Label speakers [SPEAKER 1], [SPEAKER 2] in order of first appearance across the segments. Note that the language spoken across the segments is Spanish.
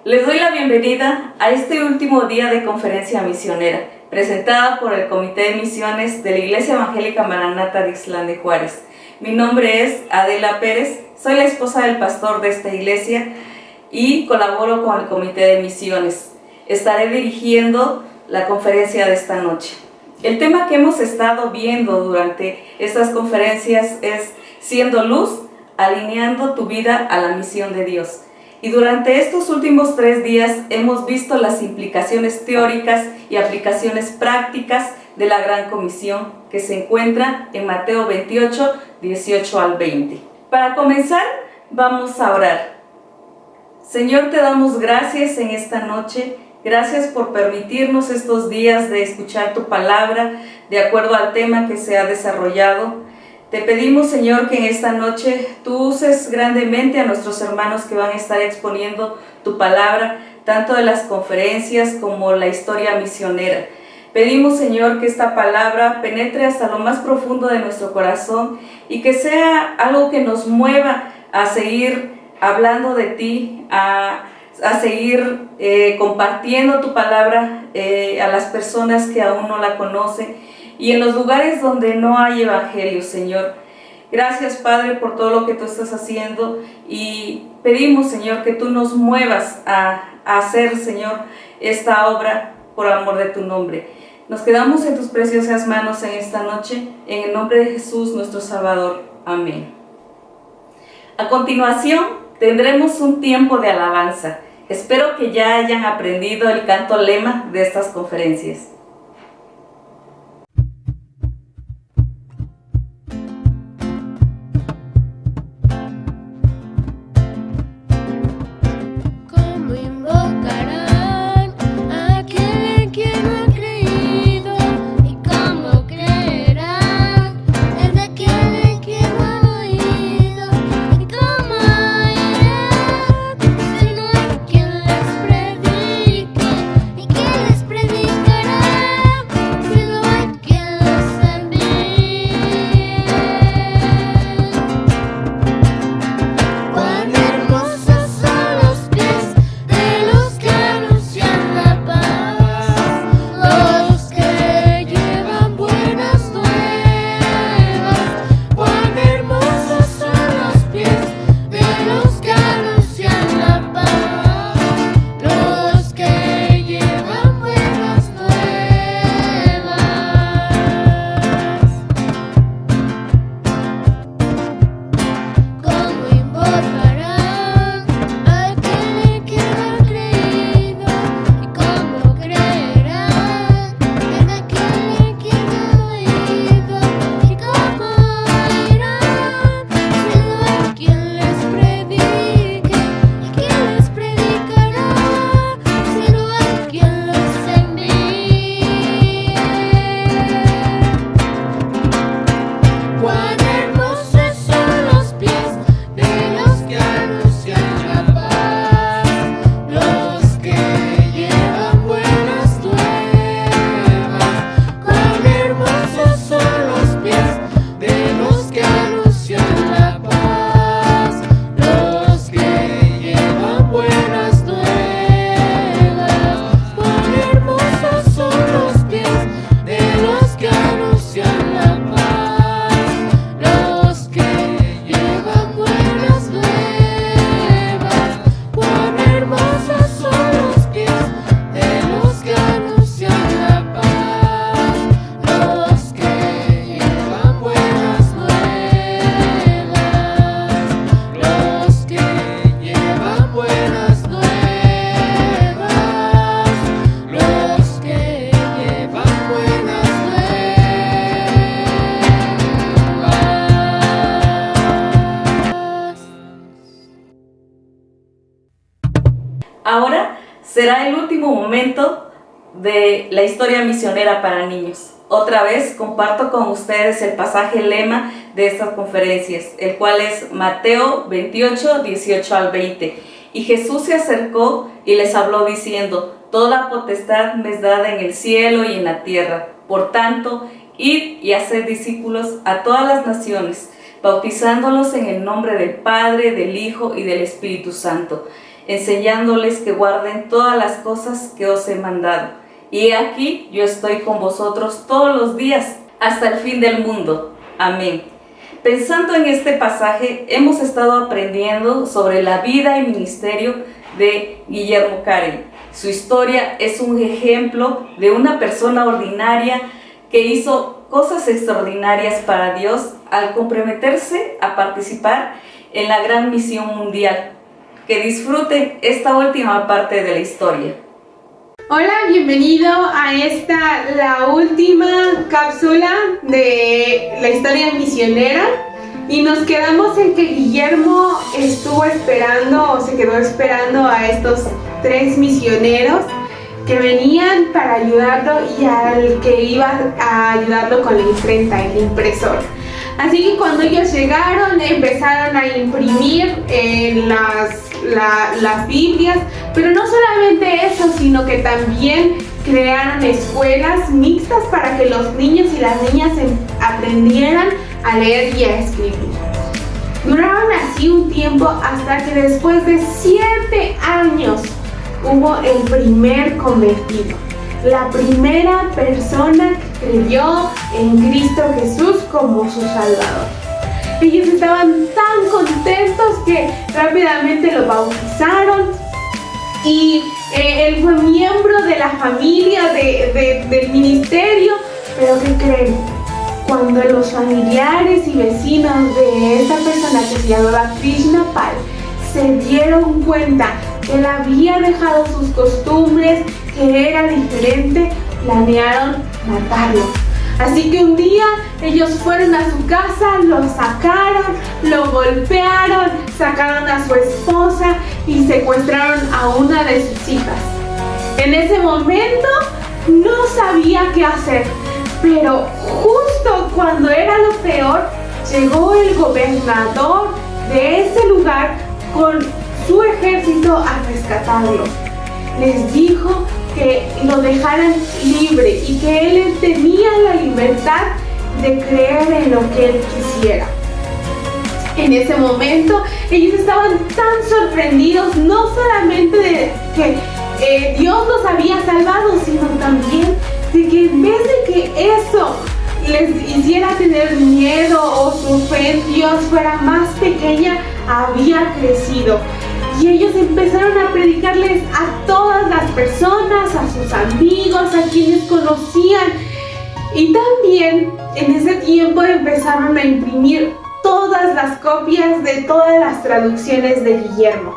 [SPEAKER 1] Les doy la bienvenida a este último día de conferencia misionera, presentada por el Comité de Misiones de la Iglesia Evangélica Maranata de Ixtlán de Juárez. Mi nombre es Adela Pérez, soy la esposa del pastor de esta iglesia y colaboro con el Comité de Misiones. Estaré dirigiendo la conferencia de esta noche. El tema que hemos estado viendo durante estas conferencias es siendo luz, alineando tu vida a la misión de Dios. Y durante estos últimos 3 días hemos visto las implicaciones teóricas y aplicaciones prácticas de la Gran Comisión que se encuentra en Mateo 28, 18 al 20. Para comenzar, vamos a orar. Señor, te damos gracias en esta noche. Gracias por permitirnos estos días de escuchar tu palabra de acuerdo al tema que se ha desarrollado. Te pedimos, Señor, que en esta noche tú uses grandemente a nuestros hermanos que van a estar exponiendo tu palabra, tanto de las conferencias como la historia misionera. Pedimos, Señor, que esta palabra penetre hasta lo más profundo de nuestro corazón y que sea algo que nos mueva a seguir hablando de ti, a seguir compartiendo tu palabra a las personas que aún no la conocen y en los lugares donde no hay evangelio, Señor. Gracias, Padre, por todo lo que tú estás haciendo y pedimos, Señor, que tú nos muevas a hacer, Señor, esta obra por amor de tu nombre. Nos quedamos en tus preciosas manos en esta noche, en el nombre de Jesús, nuestro Salvador. Amén. A continuación, tendremos un tiempo de alabanza. Espero que ya hayan aprendido el canto lema de estas conferencias. Ahora será el último momento de la historia misionera para niños. Otra vez comparto con ustedes el pasaje lema de estas conferencias, el cual es Mateo 28, 18 al 20. Y Jesús se acercó y les habló diciendo: toda potestad me es dada en el cielo y en la tierra. Por tanto, id y haced discípulos a todas las naciones, bautizándolos en el nombre del Padre, del Hijo y del Espíritu Santo, enseñándoles que guarden todas las cosas que os he mandado. Y aquí yo estoy con vosotros todos los días, hasta el fin del mundo. Amén. Pensando en este pasaje, hemos estado aprendiendo sobre la vida y ministerio de Guillermo Carey. Su historia es un ejemplo de una persona ordinaria que hizo cosas extraordinarias para Dios al comprometerse a participar en la gran misión mundial. Que disfruten esta última parte de la historia.
[SPEAKER 2] Hola, bienvenido a la última cápsula de la historia misionera. Y nos quedamos en que Guillermo estuvo esperando o se quedó esperando a estos 3 misioneros que venían para ayudarlo y al que iba a ayudarlo con la imprenta, el impresor. Así que cuando ellos llegaron empezaron a imprimir las Biblias, pero no solamente eso, sino que también crearon escuelas mixtas para que los niños y las niñas aprendieran a leer y a escribir. Duraron así un tiempo hasta que después de 7 años hubo el primer convertido, la primera persona que creyó en Cristo Jesús como su Salvador. Ellos estaban tan contentos que rápidamente lo bautizaron y él fue miembro de la familia del ministerio. Pero ¿qué creen? Cuando los familiares y vecinos de esta persona que se llamaba Krishna Pal se dieron cuenta que él había dejado sus costumbres, que era diferente, planearon matarlo. Así que un día ellos fueron a su casa, lo sacaron, lo golpearon, sacaron a su esposa y secuestraron a una de sus hijas. En ese momento no sabía qué hacer, pero justo cuando era lo peor, llegó el gobernador de ese lugar con su ejército a rescatarlo. Les dijo que lo dejaran libre y que él tenía la libertad de creer en lo que él quisiera. En ese momento ellos estaban tan sorprendidos, no solamente de que Dios los había salvado, sino también de que en vez de que eso les hiciera tener miedo o su fe en Dios fuera más pequeña, había crecido. Y ellos empezaron a predicarles a todas las personas, a sus amigos, a quienes conocían. Y también en ese tiempo empezaron a imprimir todas las copias de todas las traducciones de Guillermo.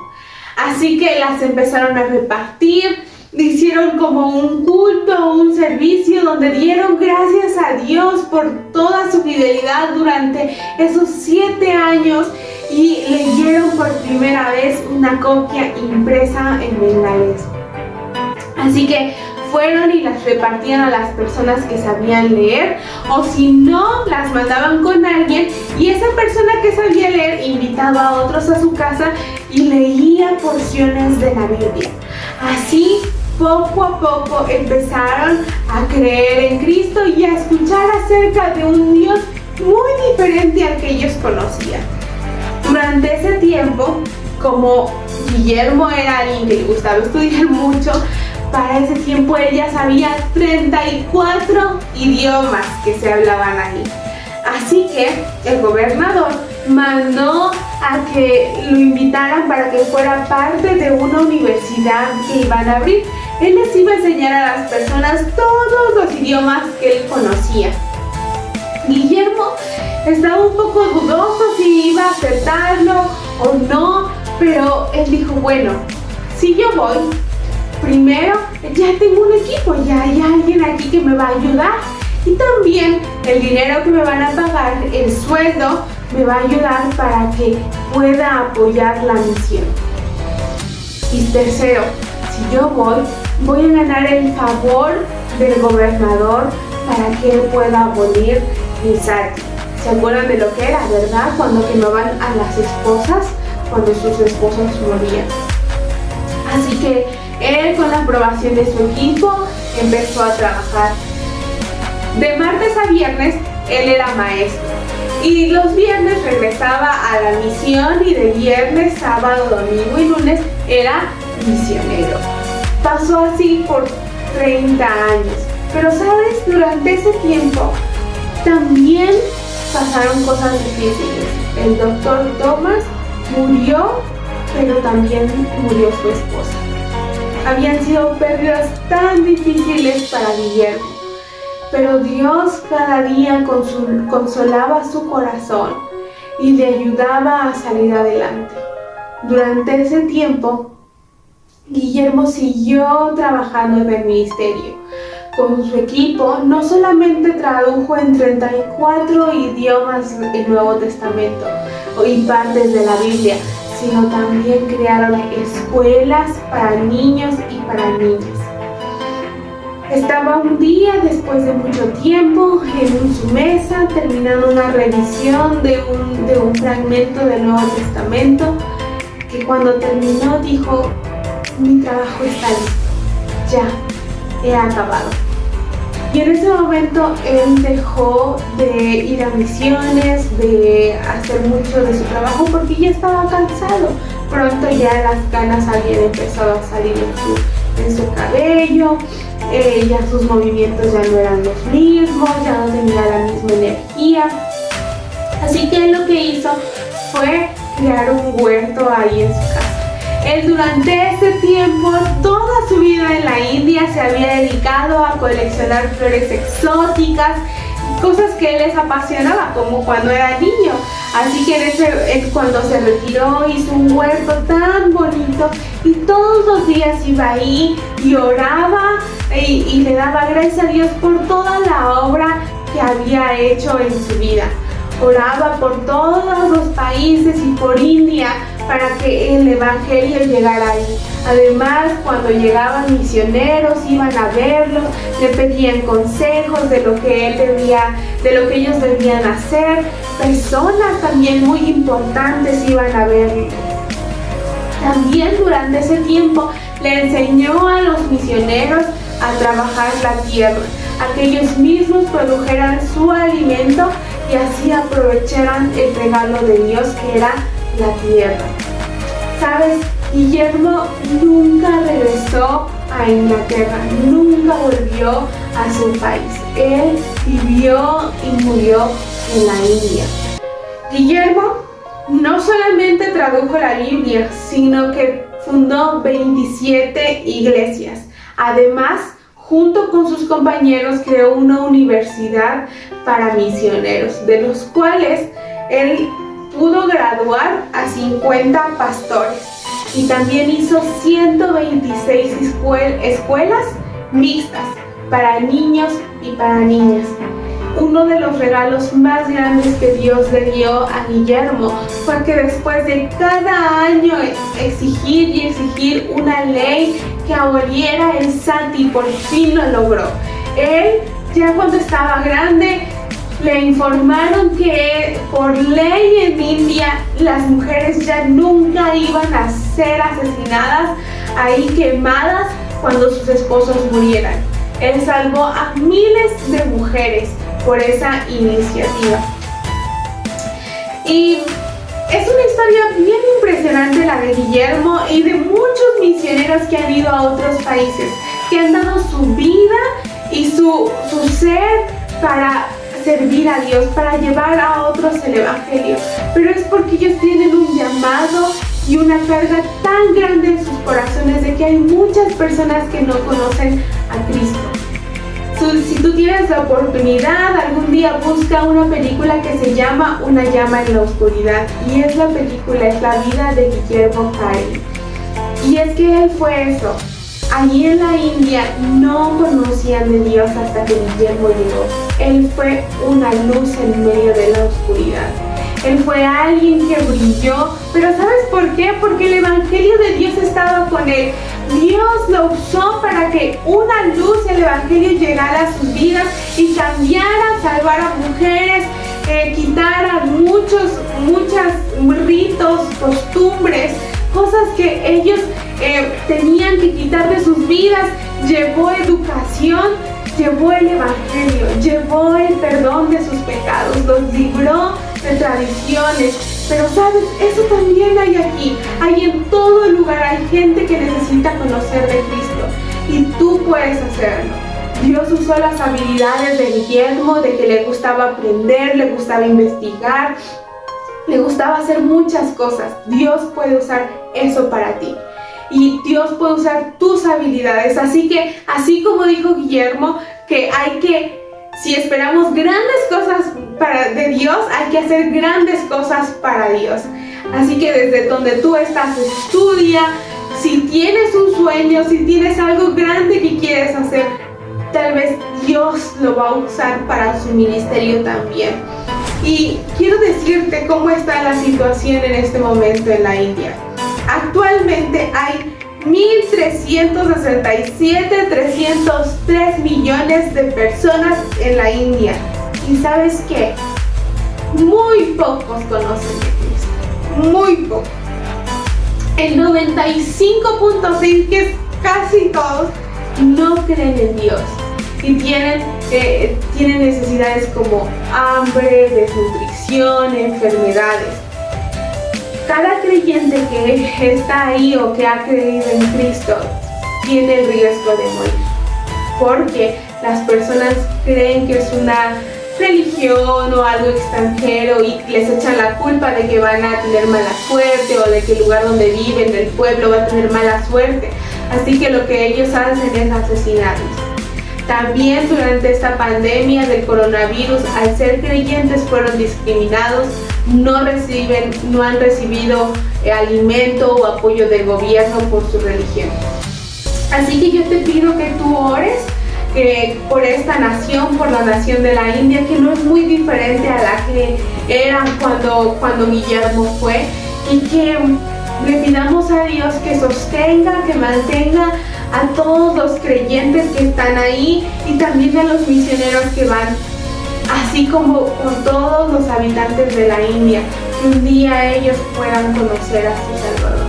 [SPEAKER 2] Así que las empezaron a repartir, hicieron como un culto, un servicio donde dieron gracias a Dios por toda su fidelidad durante esos 7 años y leyeron por primera vez una copia impresa en bengalés. Así que fueron y las repartían a las personas que sabían leer, o si no, las mandaban con alguien y esa persona que sabía leer invitaba a otros a su casa y leía porciones de la Biblia. Así, poco a poco empezaron a creer en Cristo y a escuchar acerca de un Dios muy diferente al que ellos conocían. Durante ese tiempo, como Guillermo era alguien que le gustaba estudiar mucho, para ese tiempo él ya sabía 34 idiomas que se hablaban ahí. Así que el gobernador mandó a que lo invitaran para que fuera parte de una universidad que iban a abrir. Él les iba a enseñar a las personas todos los idiomas que él conocía. Guillermo estaba un poco dudoso si iba a aceptarlo o no, pero él dijo, bueno, si yo voy, primero ya tengo un equipo, ya hay alguien aquí que me va a ayudar. Y también el dinero que me van a pagar, el sueldo, me va a ayudar para que pueda apoyar la misión. Y tercero, si yo voy a ganar el favor del gobernador para que él pueda abolir mi sati. ¿Se acuerdan de lo que era, verdad? Cuando quemaban a las esposas, cuando sus esposas morían. Así que él, con la aprobación de su equipo, empezó a trabajar. De martes a viernes, él era maestro. Y los viernes regresaba a la misión y de viernes, sábado, domingo y lunes era misionero. Pasó así por 30 años. Pero sabes, durante ese tiempo también pasaron cosas difíciles. El doctor Thomas murió, pero también murió su esposa. Habían sido pérdidas tan difíciles para Guillermo, pero Dios cada día consolaba su corazón y le ayudaba a salir adelante. Durante ese tiempo, Guillermo siguió trabajando en el ministerio. Con su equipo no solamente tradujo en 34 idiomas el Nuevo Testamento y partes de la Biblia, sino también crearon escuelas para niños y para niñas. Estaba un día, después de mucho tiempo, en su mesa, terminando una revisión de un fragmento del Nuevo Testamento, que cuando terminó dijo: mi trabajo está listo, ya he acabado. Y en ese momento él dejó de ir a misiones, de hacer mucho de su trabajo porque ya estaba cansado. Pronto ya las canas habían empezado a salir en su cabello, ya sus movimientos ya no eran los mismos, ya no tenía la misma energía. Así que él lo que hizo fue crear un huerto ahí en su casa. Él durante ese tiempo, toda su vida en la India, se había dedicado a coleccionar flores exóticas, cosas que él les apasionaba, como cuando era niño. Así que cuando se retiró, hizo un huerto tan bonito y todos los días iba ahí y oraba y le daba gracias a Dios por toda la obra que había hecho en su vida. Oraba por todos los países y por India para que el evangelio llegara ahí. Además, cuando llegaban misioneros, iban a verlos, le pedían consejos de lo que ellos debían hacer. Personas también muy importantes iban a verlo. También durante ese tiempo le enseñó a los misioneros a trabajar la tierra, a que ellos mismos produjeran su alimento y así aprovecharan el regalo de Dios que era la tierra. ¿Sabes? Guillermo nunca regresó a Inglaterra, nunca volvió a su país. Él vivió y murió en la India. Guillermo no solamente tradujo la Biblia, sino que fundó 27 iglesias. Además, junto con sus compañeros, creó una universidad para misioneros, de los cuales él pudo graduar a 50 pastores y también hizo 126 escuelas mixtas para niños y para niñas. Uno de los regalos más grandes que Dios le dio a Guillermo fue que después de cada año exigir una ley que aboliera el sati, por fin lo logró. Él, ya cuando estaba grande, le informaron que por ley en India las mujeres ya nunca iban a ser asesinadas, ahí quemadas cuando sus esposos murieran. Él salvó a miles de mujeres por esa iniciativa. Y es una historia bien impresionante la de Guillermo y de muchos misioneros que han ido a otros países, que han dado su vida y su ser para servir a Dios, para llevar a otros el evangelio. Pero es porque ellos tienen un llamado y una carga tan grande en sus corazones de que hay muchas personas que no conocen a Cristo. Si tú tienes la oportunidad, algún día busca una película que se llama Una llama en la oscuridad, y es la vida de Guillermo Carey. Y es que él fue eso. Allí en la India no conocían de Dios hasta que Guillermo llegó. Él fue una luz en medio de la oscuridad. Él fue alguien que brilló, pero ¿sabes por qué? Porque el evangelio de Dios estaba con él. Dios lo usó para que una luz, el evangelio, llegara a sus vidas y cambiara, salvara a mujeres, quitara muchos ritos, costumbres, cosas que ellos tenían que quitar de sus vidas. Llevó educación, llevó el evangelio, llevó el perdón de sus pecados, los libró de tradiciones. Pero sabes, eso también hay aquí. Hay en todo lugar, hay gente que necesita conocer de Cristo. Y tú puedes hacerlo. Dios usó las habilidades de Guillermo, de que le gustaba aprender, le gustaba investigar, le gustaba hacer muchas cosas. Dios puede usar eso para ti. Y Dios puede usar tus habilidades. Así que, así como dijo Guillermo, que hay que, si esperamos grandes cosas de Dios, hay que hacer grandes cosas para Dios. Así que desde donde tú estás, estudia. Si tienes un sueño, si tienes algo grande que quieres hacer, tal vez Dios lo va a usar para su ministerio también. Y quiero decirte cómo está la situación en este momento en la India. Actualmente hay 1.367.303 millones de personas en la India. ¿Y sabes qué? Muy pocos conocen de Cristo. Muy pocos. El 95.6, que es casi todos, no creen en Dios. Y tienen necesidades como hambre, desnutrición, enfermedades. Cada creyente que está ahí o que ha creído en Cristo tiene el riesgo de morir, porque las personas creen que es una religión o algo extranjero y les echan la culpa de que van a tener mala suerte o de que el lugar donde viven, el pueblo, va a tener mala suerte. Así que lo que ellos hacen es asesinarlos. También durante esta pandemia del coronavirus, al ser creyentes fueron discriminados, no han recibido alimento o apoyo del gobierno por su religión. Así que yo te pido que tú ores por esta nación, por la nación de la India, que no es muy diferente a la que era cuando Guillermo fue, y que le pidamos a Dios que sostenga, que mantenga a todos los creyentes que están ahí y también a los misioneros que van, así como con todos los habitantes de la India, que un día ellos puedan conocer a su Salvador.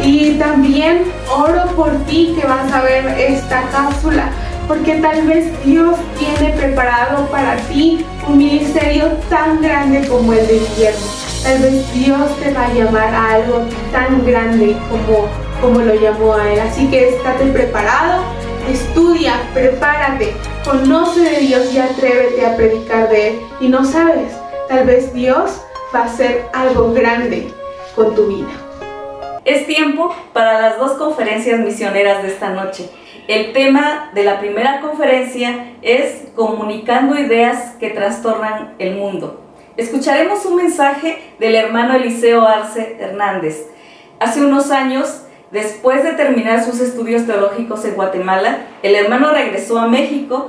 [SPEAKER 2] Y también oro por ti que vas a ver esta cápsula, porque tal vez Dios tiene preparado para ti un ministerio tan grande como el de Guillermo. Tal vez Dios te va a llamar a algo tan grande como lo llamó a él. Así que estate preparado, estudia, prepárate, conoce de Dios y atrévete a predicar de él. Y no sabes, tal vez Dios va a hacer algo grande con tu vida.
[SPEAKER 1] Es tiempo para las dos conferencias misioneras de esta noche. El tema de la primera conferencia es Comunicando ideas que trastornan el mundo. Escucharemos un mensaje del hermano Eliseo Arce Hernández. Hace unos años, después de terminar sus estudios teológicos en Guatemala, el hermano regresó a México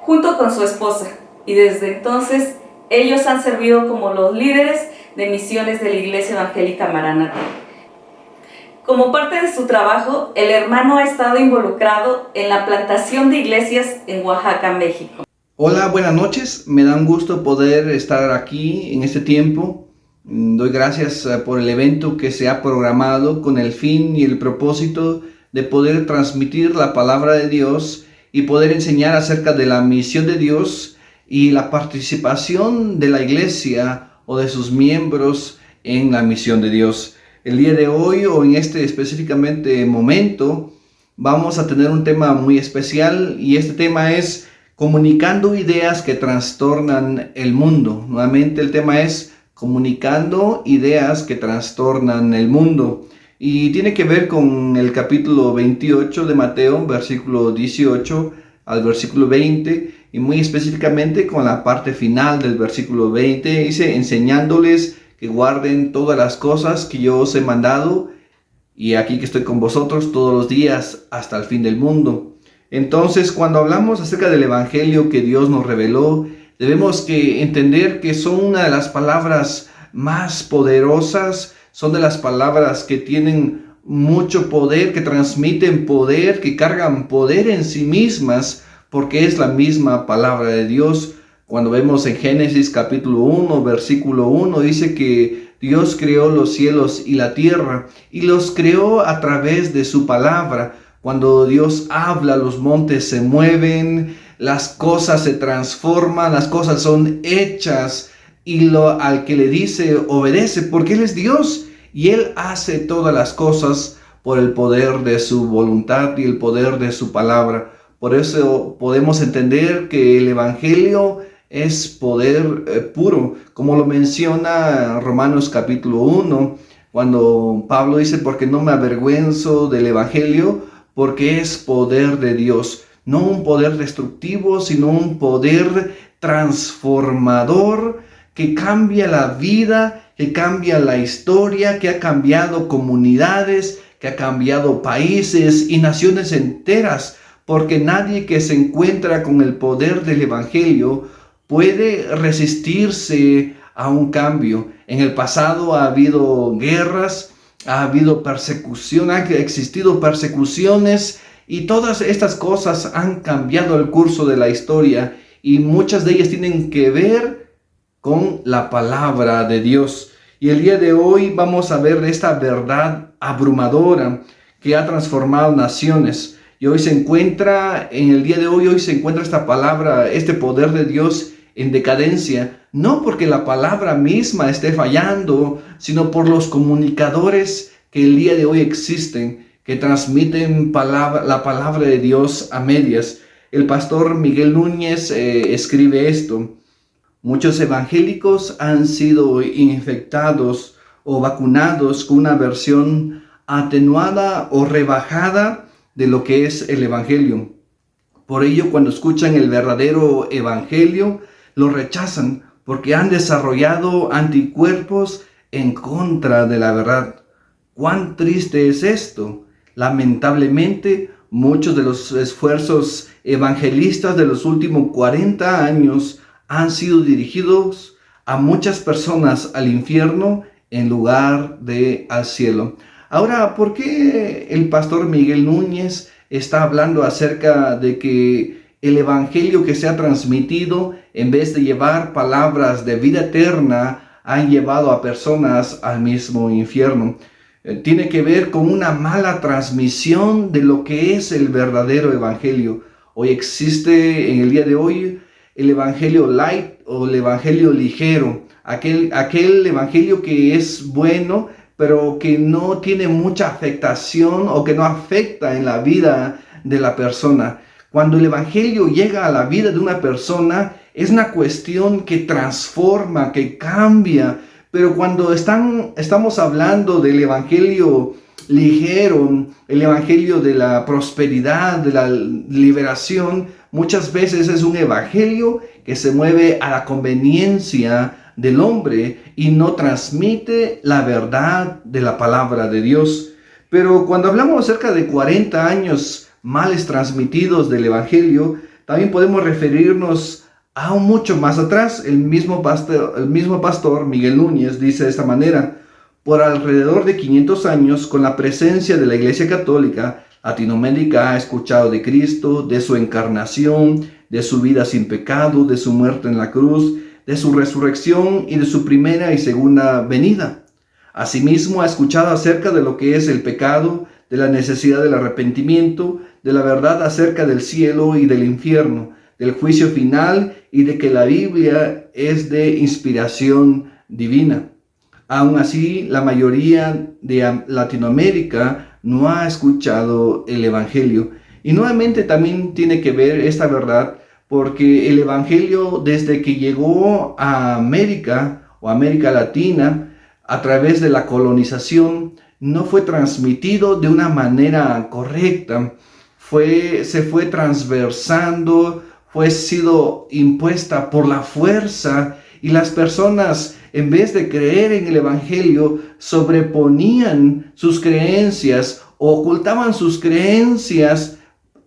[SPEAKER 1] junto con su esposa, y desde entonces ellos han servido como los líderes de misiones de la Iglesia Evangélica Maranata. Como parte de su trabajo, el hermano ha estado involucrado en la plantación de iglesias en Oaxaca, México.
[SPEAKER 3] Hola, buenas noches. Me da un gusto poder estar aquí en este tiempo. Doy gracias por el evento que se ha programado con el fin y el propósito de poder transmitir la palabra de Dios y poder enseñar acerca de la misión de Dios y la participación de la iglesia o de sus miembros en la misión de Dios. El día de hoy, o en este específicamente momento, vamos a tener un tema muy especial, y este tema es comunicando ideas que trastornan el mundo. Nuevamente el tema es comunicando ideas que trastornan el mundo, y tiene que ver con el capítulo 28 de Mateo, versículo 18 al versículo 20, y muy específicamente con la parte final del versículo 20, dice: enseñándoles que guarden todas las cosas que yo os he mandado, y aquí que estoy con vosotros todos los días hasta el fin del mundo. Entonces, cuando hablamos acerca del evangelio que Dios nos reveló, debemos que entender que son una de las palabras más poderosas, son de las palabras que tienen mucho poder, que transmiten poder, que cargan poder en sí mismas, porque es la misma palabra de Dios. Cuando vemos en Génesis capítulo 1, versículo 1, dice que Dios creó los cielos y la tierra, y los creó a través de su palabra. Cuando Dios habla, los montes se mueven, las cosas se transforman, las cosas son hechas, y al que le dice obedece, porque Él es Dios y Él hace todas las cosas por el poder de su voluntad y el poder de su palabra. Por eso podemos entender que el Evangelio es poder puro, como lo menciona Romanos capítulo 1, cuando Pablo dice, porque no me avergüenzo del Evangelio, porque es poder de Dios. No un poder destructivo, sino un poder transformador que cambia la vida, que cambia la historia, que ha cambiado comunidades, que ha cambiado países y naciones enteras, porque nadie que se encuentra con el poder del Evangelio puede resistirse a un cambio. En el pasado ha habido guerras, ha habido persecución, han existido persecuciones y todas estas cosas han cambiado el curso de la historia y muchas de ellas tienen que ver con la palabra de Dios. Y el día de hoy vamos a ver esta verdad abrumadora que ha transformado naciones. Y hoy se encuentra, en el día de hoy se encuentra esta palabra, este poder de Dios en decadencia, no porque la palabra misma esté fallando, sino por los comunicadores que el día de hoy existen, que transmiten la palabra de Dios a medias. El pastor Miguel Núñez escribe esto: muchos evangélicos han sido infectados o vacunados con una versión atenuada o rebajada de lo que es el Evangelio. Por ello, cuando escuchan el verdadero Evangelio, lo rechazan porque han desarrollado anticuerpos en contra de la verdad. ¿Cuán triste es esto? Lamentablemente, muchos de los esfuerzos evangelistas de los últimos 40 años han sido dirigidos a muchas personas al infierno en lugar de al cielo. Ahora, ¿por qué el pastor Miguel Núñez está hablando acerca de que el evangelio que se ha transmitido, en vez de llevar palabras de vida eterna, han llevado a personas al mismo infierno? Tiene que ver con una mala transmisión de lo que es el verdadero evangelio. Hoy existe, en el día de hoy, el evangelio light o el evangelio ligero, aquel evangelio que es bueno, pero que no tiene mucha afectación o que no afecta en la vida de la persona. Cuando el evangelio llega a la vida de una persona, es una cuestión que transforma, que cambia. Pero cuando estamos hablando del evangelio ligero, el evangelio de la prosperidad, de la liberación, muchas veces es un evangelio que se mueve a la conveniencia del hombre y no transmite la verdad de la palabra de Dios. Pero cuando hablamos acerca de 40 años males transmitidos del evangelio, también podemos referirnos aún mucho más atrás. El mismo pastor Miguel Núñez dice de esta manera: por alrededor de 500 años, con la presencia de la Iglesia Católica, Latinoamérica ha escuchado de Cristo, de su encarnación, de su vida sin pecado, de su muerte en la cruz, de su resurrección y de su primera y segunda venida. Asimismo, ha escuchado acerca de lo que es el pecado, de la necesidad del arrepentimiento, de la verdad acerca del cielo y del infierno, del juicio final y de que la Biblia es de inspiración divina. Aún así, la mayoría de Latinoamérica no ha escuchado el Evangelio. Y nuevamente también tiene que ver esta verdad porque el Evangelio, desde que llegó a América o América Latina, a través de la colonización, no fue transmitido de una manera correcta. Se fue transversando, fue sido impuesta por la fuerza, y las personas, en vez de creer en el Evangelio, sobreponían sus creencias, ocultaban sus creencias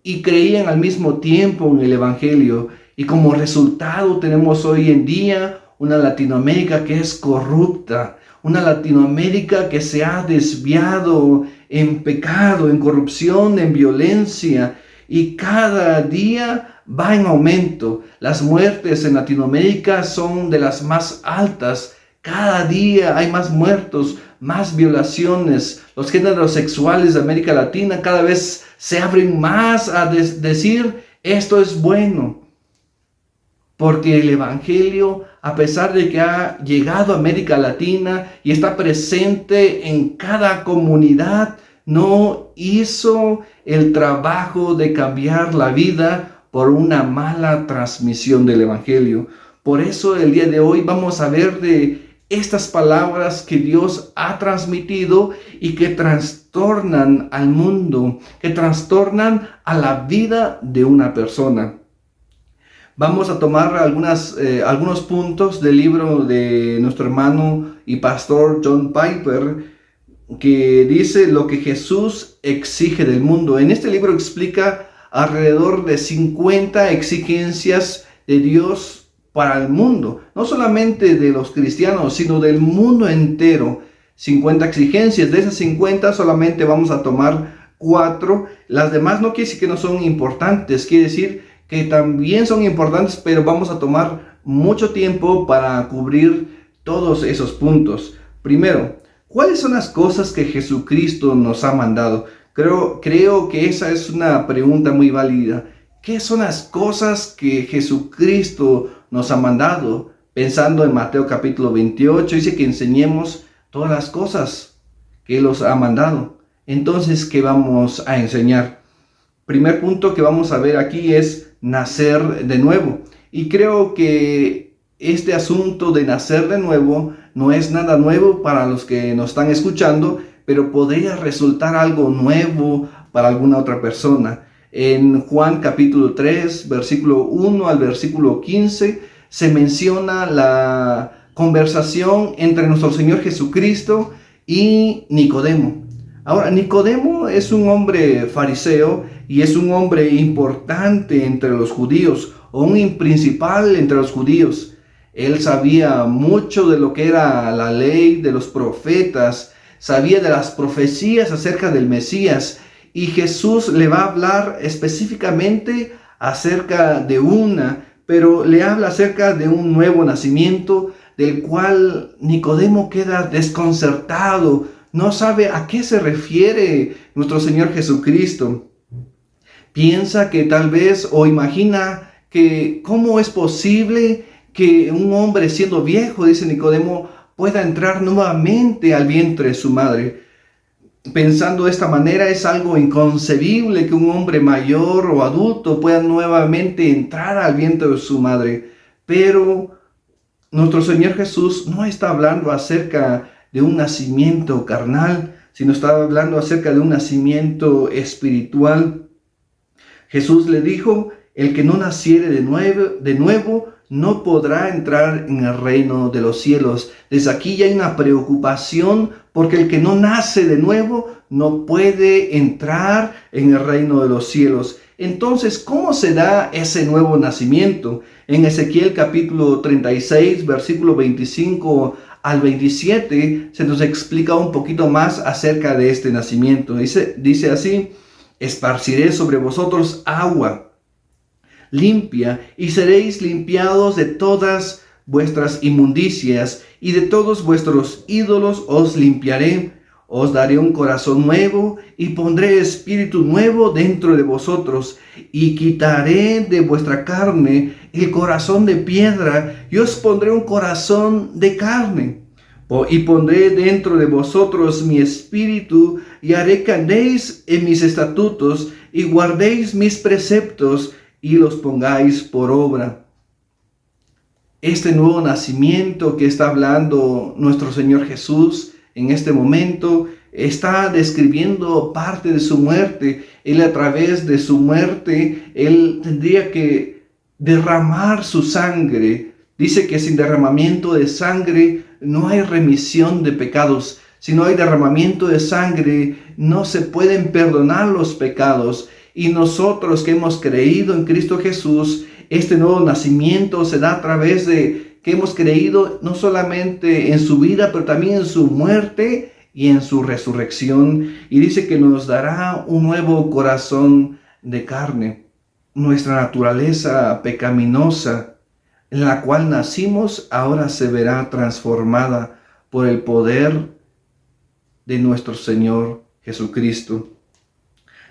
[SPEAKER 3] y creían al mismo tiempo en el Evangelio. Y como resultado tenemos hoy en día una Latinoamérica que es corrupta, una Latinoamérica que se ha desviado en pecado, en corrupción, en violencia, y cada día va en aumento. Las muertes en Latinoamérica son de las más altas. Cada día hay más muertos, más violaciones. Los géneros sexuales de América Latina cada vez se abren más a decir esto es bueno, porque el Evangelio a pesar de que ha llegado a América Latina y está presente en cada comunidad, no hizo el trabajo de cambiar la vida por una mala transmisión del Evangelio. Por eso el día de hoy vamos a ver de estas palabras que Dios ha transmitido y que trastornan al mundo, que trastornan a la vida de una persona. Vamos a tomar algunos puntos del libro de nuestro hermano y pastor John Piper, que dice lo que Jesús exige del mundo. En este libro explica alrededor de 50 exigencias de Dios para el mundo, no solamente de los cristianos, sino del mundo entero. 50 exigencias. De esas 50 solamente vamos a tomar 4. Las demás no quiere decir que no son importantes, quiere decir que también son importantes, pero vamos a tomar mucho tiempo para cubrir todos esos puntos. Primero, ¿cuáles son las cosas que Jesucristo nos ha mandado? Creo que esa es una pregunta muy válida. ¿Qué son las cosas que Jesucristo nos ha mandado? Pensando en Mateo capítulo 28, dice que enseñemos todas las cosas que Él nos ha mandado. Entonces, ¿qué vamos a enseñar? Primer punto que vamos a ver aquí es nacer de nuevo. Y creo que este asunto de nacer de nuevo no es nada nuevo para los que nos están escuchando, pero podría resultar algo nuevo para alguna otra persona. En Juan capítulo 3, versículo 1 al versículo 15, se menciona la conversación entre nuestro Señor Jesucristo y Nicodemo. Ahora, Nicodemo es un hombre fariseo y es un hombre importante entre los judíos, o un principal entre los judíos. Él sabía mucho de lo que era la ley, de los profetas, sabía de las profecías acerca del Mesías. Y Jesús le va a hablar específicamente acerca de pero le habla acerca de un nuevo nacimiento, del cual Nicodemo queda desconcertado, no sabe a qué se refiere nuestro Señor Jesucristo. Piensa que tal vez, o imagina que cómo es posible que un hombre siendo viejo, dice Nicodemo, pueda entrar nuevamente al vientre de su madre. Pensando de esta manera, es algo inconcebible que un hombre mayor o adulto pueda nuevamente entrar al vientre de su madre. Pero nuestro Señor Jesús no está hablando acerca de un nacimiento carnal, sino está hablando acerca de un nacimiento espiritual. Jesús le dijo: el que no naciere de nuevo no podrá entrar en el reino de los cielos. Desde aquí ya hay una preocupación, porque el que no nace de nuevo no puede entrar en el reino de los cielos. Entonces, ¿cómo se da ese nuevo nacimiento? En Ezequiel capítulo 36, versículo 25 al 27, se nos explica un poquito más acerca de este nacimiento. Dice así: esparciré sobre vosotros agua limpia, y seréis limpiados de todas vuestras inmundicias, y de todos vuestros ídolos os limpiaré. Os daré un corazón nuevo, y pondré espíritu nuevo dentro de vosotros, y quitaré de vuestra carne el corazón de piedra, y os pondré un corazón de carne. Y pondré dentro de vosotros mi espíritu, y haré que andéis en mis estatutos, y guardéis mis preceptos, y los pongáis por obra. Este nuevo nacimiento que está hablando nuestro Señor Jesús en este momento está describiendo parte de su muerte. Él, a través de su muerte, Él tendría que derramar su sangre. Dice que sin derramamiento de sangre no hay remisión de pecados. Si no hay derramamiento de sangre, no se pueden perdonar los pecados. Y nosotros que hemos creído en Cristo Jesús, este nuevo nacimiento se da a través de que hemos creído no solamente en su vida, pero también en su muerte y en su resurrección. Y dice que nos dará un nuevo corazón de carne. Nuestra naturaleza pecaminosa, en la cual nacimos, ahora se verá transformada por el poder de nuestro Señor Jesucristo.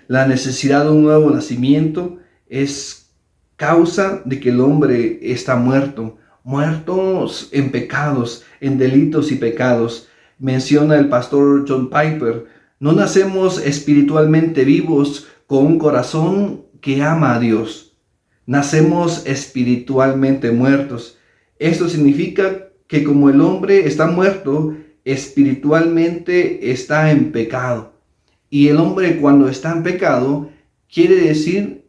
[SPEAKER 3] La necesidad de un nuevo nacimiento es causa de que el hombre está muerto, muertos en pecados, en delitos y pecados. Menciona el pastor John Piper, no nacemos espiritualmente vivos con un corazón que ama a Dios. Nacemos espiritualmente muertos. Esto significa que como el hombre está muerto, espiritualmente está en pecado. Y el hombre cuando está en pecado, quiere decir,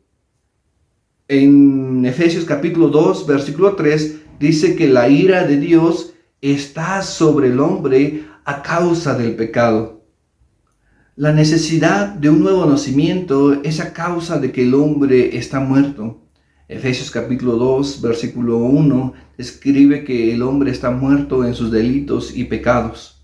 [SPEAKER 3] en Efesios capítulo 2, versículo 3, dice que la ira de Dios está sobre el hombre a causa del pecado. La necesidad de un nuevo nacimiento es a causa de que el hombre está muerto. Efesios capítulo 2, versículo 1, describe que el hombre está muerto en sus delitos y pecados.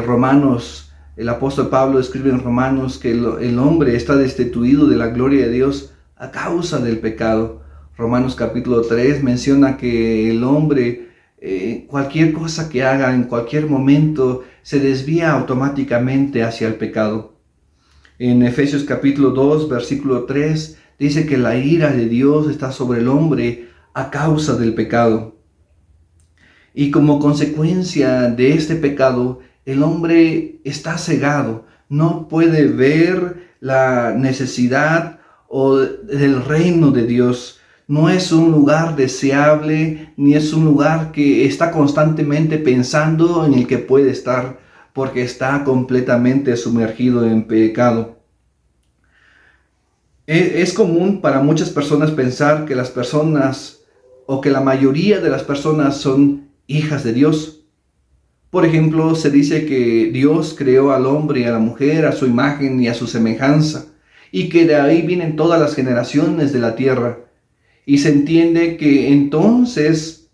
[SPEAKER 3] Romanos, el apóstol Pablo escribe en Romanos que el hombre está destituido de la gloria de Dios a causa del pecado. Romanos capítulo 3 menciona que el hombre, cualquier cosa que haga en cualquier momento, se desvía automáticamente hacia el pecado. En Efesios capítulo 2, versículo 3, dice que la ira de Dios está sobre el hombre a causa del pecado. Y como consecuencia de este pecado, el hombre está cegado, no puede ver la necesidad del reino de Dios. No es un lugar deseable, ni es un lugar que está constantemente pensando en el que puede estar, porque está completamente sumergido en pecado. Es común para muchas personas pensar que las personas, o que la mayoría de las personas son hijas de Dios. Por ejemplo, se dice que Dios creó al hombre y a la mujer a su imagen y a su semejanza, y que de ahí vienen todas las generaciones de la tierra. Y se entiende que entonces,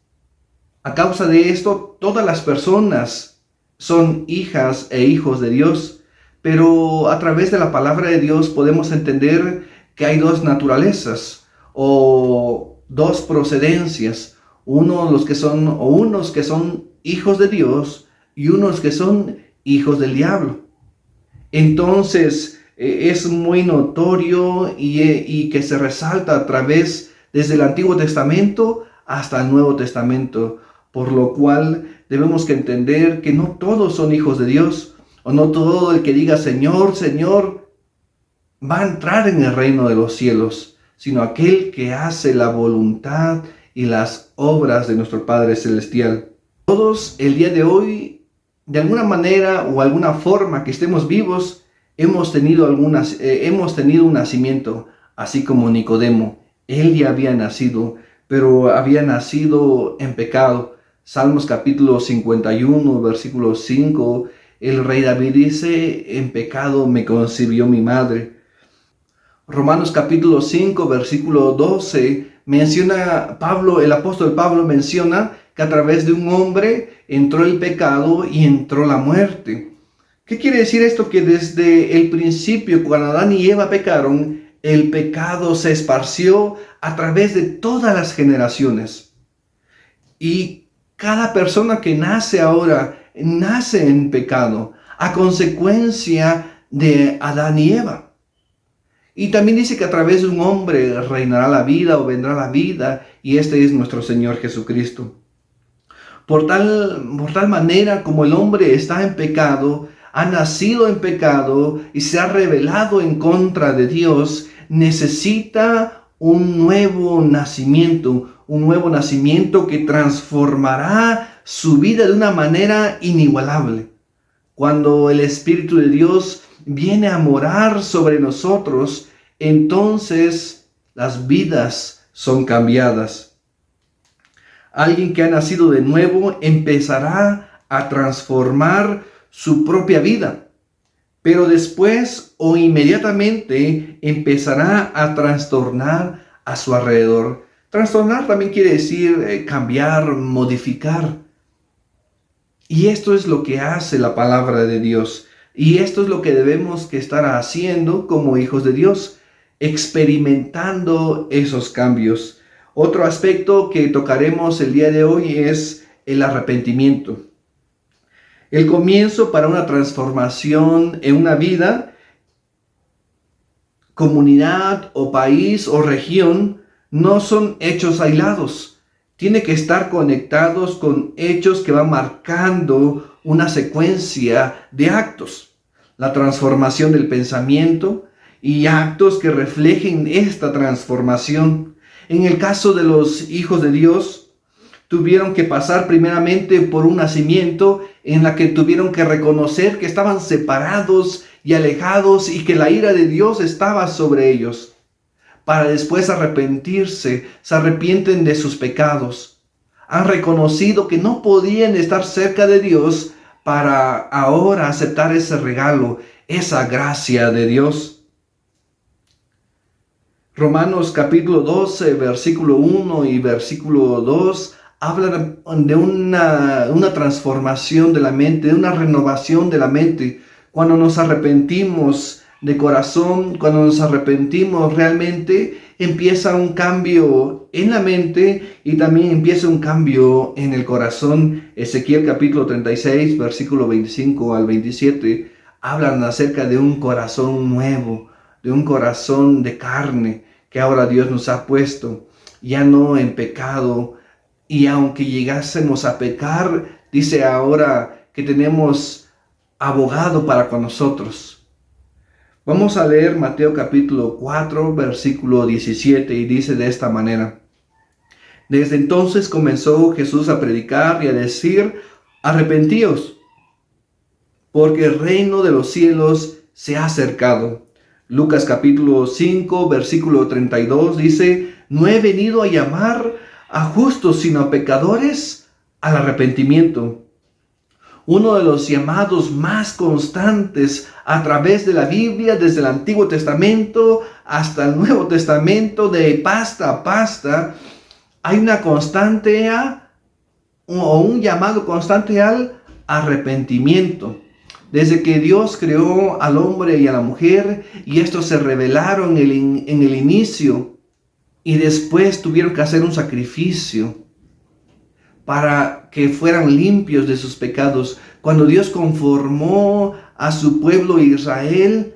[SPEAKER 3] a causa de esto, todas las personas son hijas e hijos de Dios. Pero a través de la palabra de Dios podemos entender que hay dos naturalezas o dos procedencias. Unos que son hijos de Dios y unos que son hijos del diablo. Entonces, es muy notorio y que se resalta a través desde el Antiguo Testamento hasta el Nuevo Testamento, por lo cual debemos que entender que no todos son hijos de Dios, o no todo el que diga Señor, Señor, va a entrar en el reino de los cielos, sino aquel que hace la voluntad y las obras de nuestro Padre Celestial. Todos el día de hoy, de alguna manera o alguna forma que estemos vivos, hemos tenido un nacimiento, así como Nicodemo. Él ya había nacido, pero había nacido en pecado. Salmos capítulo 51, versículo 5, el rey David dice, en pecado me concibió mi madre. Romanos capítulo 5, versículo 12, el apóstol Pablo menciona que a través de un hombre entró el pecado y entró la muerte. ¿Qué quiere decir esto? Que desde el principio, cuando Adán y Eva pecaron, el pecado se esparció a través de todas las generaciones. Y cada persona que nace ahora, nace en pecado, a consecuencia de Adán y Eva. Y también dice que a través de un hombre reinará la vida o vendrá la vida, y este es nuestro Señor Jesucristo. Por tal manera como el hombre está en pecado, ha nacido en pecado y se ha rebelado en contra de Dios, necesita un nuevo nacimiento que transformará su vida de una manera inigualable. Cuando el Espíritu de Dios viene a morar sobre nosotros, entonces las vidas son cambiadas. Alguien que ha nacido de nuevo empezará a transformar su propia vida, pero después o inmediatamente empezará a trastornar a su alrededor. Trastornar también quiere decir cambiar, modificar. Y esto es lo que hace la palabra de Dios. Y esto es lo que debemos que estar haciendo como hijos de Dios, experimentando esos cambios. Otro aspecto que tocaremos el día de hoy es el arrepentimiento. El comienzo para una transformación en una vida, comunidad o país o región no son hechos aislados. tiene que estar conectados con hechos que van marcando una secuencia de actos. La transformación del pensamiento y actos que reflejen esta transformación. En el caso de los hijos de Dios, tuvieron que pasar primeramente por un nacimiento en la que tuvieron que reconocer que estaban separados y alejados y que la ira de Dios estaba sobre ellos, para después arrepentirse. Se arrepienten de sus pecados. Han reconocido que no podían estar cerca de Dios para ahora aceptar ese regalo, esa gracia de Dios. Romanos capítulo 12, versículo 1 y versículo 2 hablan de una transformación de la mente, de una renovación de la mente. Cuando nos arrepentimos de corazón, cuando nos arrepentimos realmente, empieza un cambio en la mente y también empieza un cambio en el corazón. Ezequiel capítulo 36, versículo 25 al 27, hablan acerca de un corazón nuevo, de un corazón de carne que ahora Dios nos ha puesto, ya no en pecado. Y aunque llegásemos a pecar, dice ahora que tenemos abogado para con nosotros. Vamos a leer Mateo capítulo 4, versículo 17, y dice de esta manera: Desde entonces comenzó Jesús a predicar y a decir: arrepentíos, porque el reino de los cielos se ha acercado. Lucas capítulo 5, versículo 32 dice: No he venido a llamar a justos, sino a pecadores al arrepentimiento. Uno de los llamados más constantes a través de la Biblia, desde el Antiguo Testamento hasta el Nuevo Testamento, de pasta a pasta, hay una constante o un llamado constante al arrepentimiento. Desde que Dios creó al hombre y a la mujer, y estos se rebelaron en el inicio, y después tuvieron que hacer un sacrificio para que fueran limpios de sus pecados. Cuando Dios conformó a su pueblo Israel,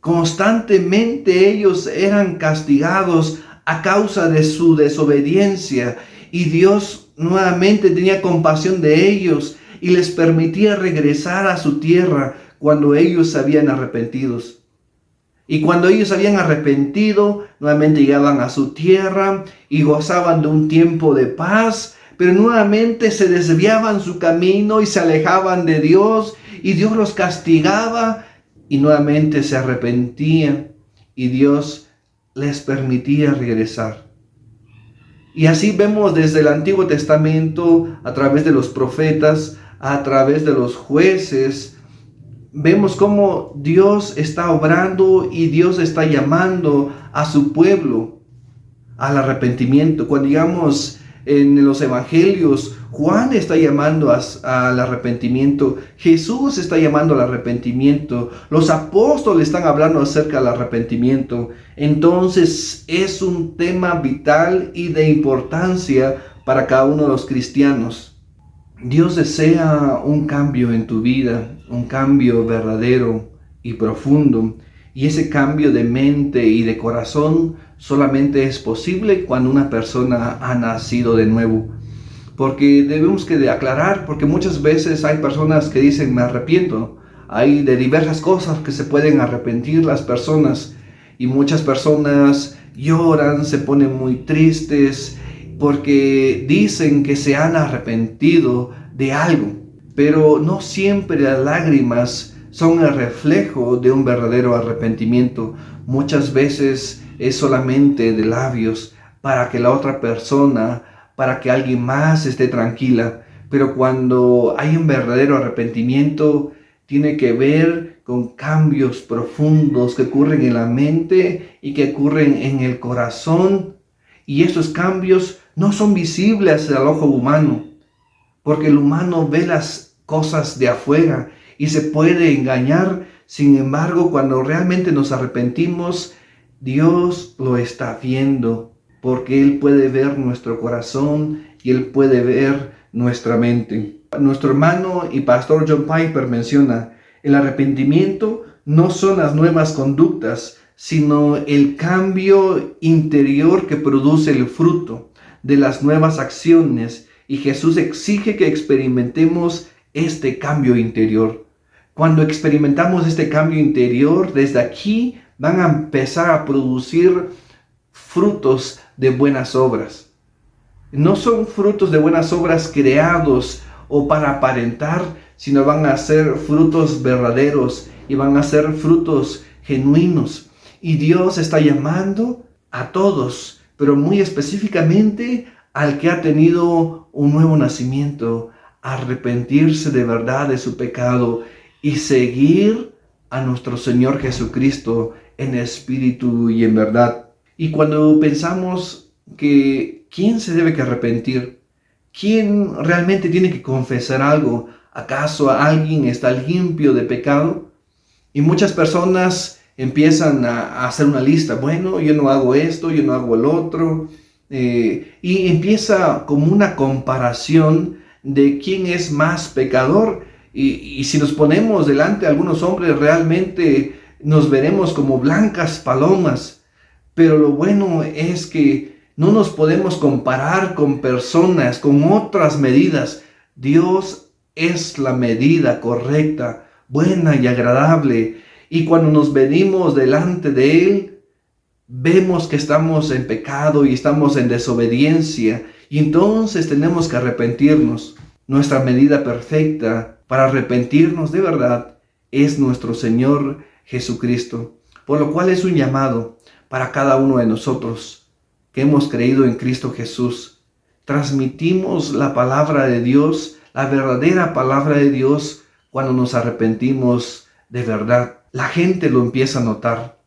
[SPEAKER 3] constantemente ellos eran castigados a causa de su desobediencia, y Dios nuevamente tenía compasión de ellos y les permitía regresar a su tierra cuando ellos se habían arrepentido. Y cuando ellos habían arrepentido, nuevamente llegaban a su tierra y gozaban de un tiempo de paz, pero nuevamente se desviaban su camino y se alejaban de Dios, y Dios los castigaba, y nuevamente se arrepentían, y Dios les permitía regresar. Y así vemos desde el Antiguo Testamento, a través de los profetas, a través de los jueces, vemos cómo Dios está obrando y Dios está llamando a su pueblo al arrepentimiento. Cuando digamos en los evangelios, Juan está llamando al arrepentimiento, Jesús está llamando al arrepentimiento, los apóstoles están hablando acerca del arrepentimiento. Entonces es un tema vital y de importancia para cada uno de los cristianos. Dios desea un cambio en tu vida, un cambio verdadero y profundo. Y ese cambio de mente y de corazón solamente es posible cuando una persona ha nacido de nuevo. Porque debemos que aclarar, porque muchas veces hay personas que dicen: me arrepiento. Hay de diversas cosas que se pueden arrepentir las personas. Y muchas personas lloran, se ponen muy tristes, porque dicen que se han arrepentido de algo. Pero no siempre las lágrimas son el reflejo de un verdadero arrepentimiento. Muchas veces es solamente de labios para que la otra persona, para que alguien más esté tranquila. Pero cuando hay un verdadero arrepentimiento, tiene que ver con cambios profundos que ocurren en la mente y que ocurren en el corazón. Y estos cambios no son visibles al ojo humano, porque el humano ve las cosas de afuera y se puede engañar. Sin embargo, cuando realmente nos arrepentimos, Dios lo está viendo, porque Él puede ver nuestro corazón y Él puede ver nuestra mente. Nuestro hermano y pastor John Piper menciona: el arrepentimiento no son las nuevas conductas, sino el cambio interior que produce el fruto. de las nuevas acciones y Jesús exige que experimentemos este cambio interior. Cuando experimentamos este cambio interior, desde aquí van a empezar a producir frutos de buenas obras. No son frutos de buenas obras creados o para aparentar, sino van a ser frutos verdaderos y van a ser frutos genuinos. Y Dios está llamando a todos, pero muy específicamente al que ha tenido un nuevo nacimiento, a arrepentirse de verdad de su pecado y seguir a nuestro Señor Jesucristo en espíritu y en verdad. Y cuando pensamos que ¿quién se debe que arrepentir? ¿Quién realmente tiene que confesar algo? ¿Acaso alguien está limpio de pecado? Y muchas personas empiezan a hacer una lista. Bueno, yo no hago esto, yo no hago el otro. Y empieza como una comparación de quién es más pecador. Y si nos ponemos delante de algunos hombres, realmente nos veremos como blancas palomas. Pero lo bueno es que no nos podemos comparar con personas, con otras medidas. Dios es la medida correcta, buena y agradable. Y cuando nos venimos delante de Él, vemos que estamos en pecado y estamos en desobediencia. Y entonces tenemos que arrepentirnos. Nuestra medida perfecta para arrepentirnos de verdad es nuestro Señor Jesucristo. Por lo cual es un llamado para cada uno de nosotros que hemos creído en Cristo Jesús. Transmitimos la palabra de Dios, la verdadera palabra de Dios, cuando nos arrepentimos de verdad. La gente lo empieza a notar.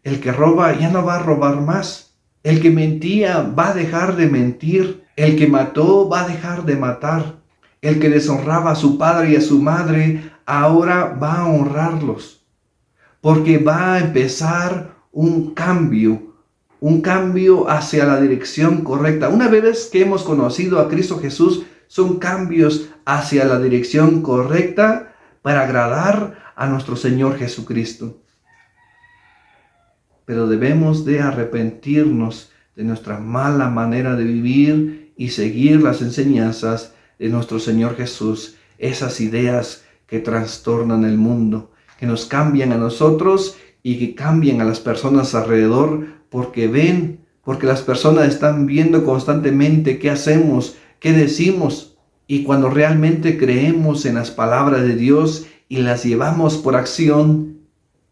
[SPEAKER 3] El que roba ya no va a robar más. El que mentía va a dejar de mentir. El que mató va a dejar de matar. El que deshonraba a su padre y a su madre ahora va a honrarlos. Porque va a empezar un cambio hacia la dirección correcta. Una vez que hemos conocido a Cristo Jesús, son cambios hacia la dirección correcta para agradar a nuestro Señor Jesucristo. Pero debemos de arrepentirnos de nuestra mala manera de vivir y seguir las enseñanzas de nuestro Señor Jesús, esas ideas que trastornan el mundo, que nos cambian a nosotros y que cambian a las personas alrededor, porque las personas están viendo constantemente qué hacemos, qué decimos. Y cuando realmente creemos en las palabras de Dios y las llevamos por acción,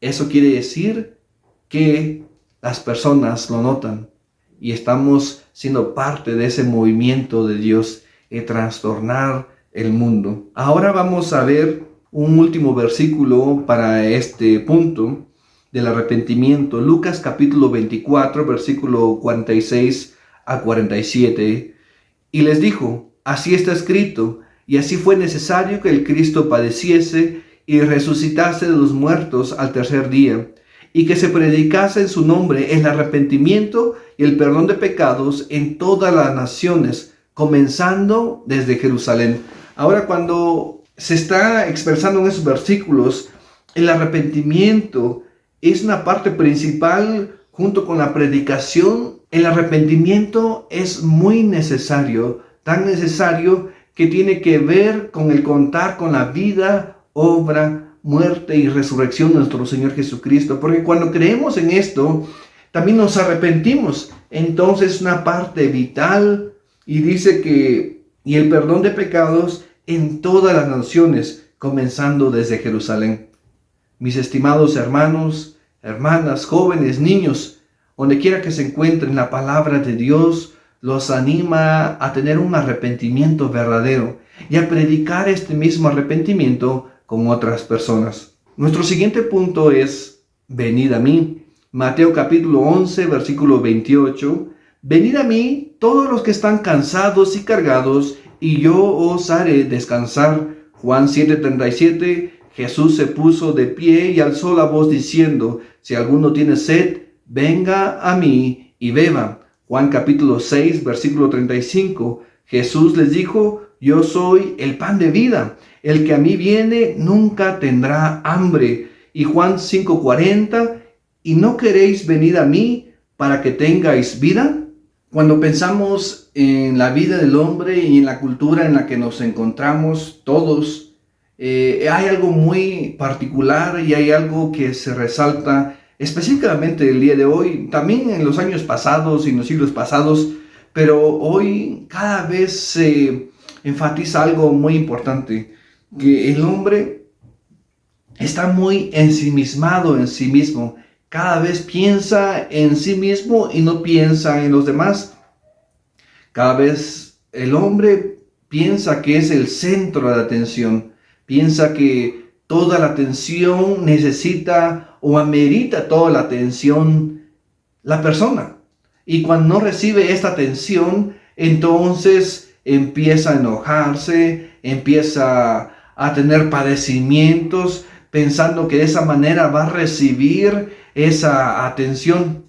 [SPEAKER 3] eso quiere decir que las personas lo notan y estamos siendo parte de ese movimiento de Dios de trastornar el mundo. Ahora vamos a ver un último versículo para este punto del arrepentimiento. Lucas capítulo 24, versículo 46 a 47. Y les dijo: así está escrito, y así fue necesario que el Cristo padeciese y resucitase de los muertos al tercer día, y que se predicase en su nombre el arrepentimiento y el perdón de pecados en todas las naciones, comenzando desde Jerusalén. Ahora, cuando se está expresando en esos versículos, el arrepentimiento es una parte principal junto con la predicación. El arrepentimiento es muy necesario, tan necesario que tiene que ver con el contar con la vida, obra, muerte y resurrección de nuestro Señor Jesucristo. Porque cuando creemos en esto, también nos arrepentimos. Entonces, una parte vital, y dice que, y el perdón de pecados en todas las naciones, comenzando desde Jerusalén. Mis estimados hermanos, hermanas, jóvenes, niños, donde quiera que se encuentren, la palabra de Dios los anima a tener un arrepentimiento verdadero y a predicar este mismo arrepentimiento con otras personas. Nuestro siguiente punto es: venid a mí. Mateo capítulo 11, versículo 28. Venid a mí todos los que están cansados y cargados, y yo os haré descansar. Juan 7:37. Jesús se puso de pie y alzó la voz diciendo: si alguno tiene sed, venga a mí y beba. Juan capítulo 6, versículo 35. Jesús les dijo: yo soy el pan de vida. El que a mí viene nunca tendrá hambre. Y Juan 5:40. ¿Y no queréis venir a mí para que tengáis vida? Cuando pensamos en la vida del hombre y en la cultura en la que nos encontramos todos, hay algo muy particular y hay algo que se resalta específicamente el día de hoy, también en los años pasados y en los siglos pasados, pero hoy cada vez se enfatiza algo muy importante, que el hombre está muy ensimismado en sí mismo. Cada vez piensa en sí mismo y no piensa en los demás. Cada vez el hombre piensa que es el centro de la atención. Piensa que toda la atención necesita o amerita toda la atención la persona. Y cuando no recibe esta atención, entonces empieza a enojarse, empieza a tener padecimientos, pensando que de esa manera va a recibir esa atención.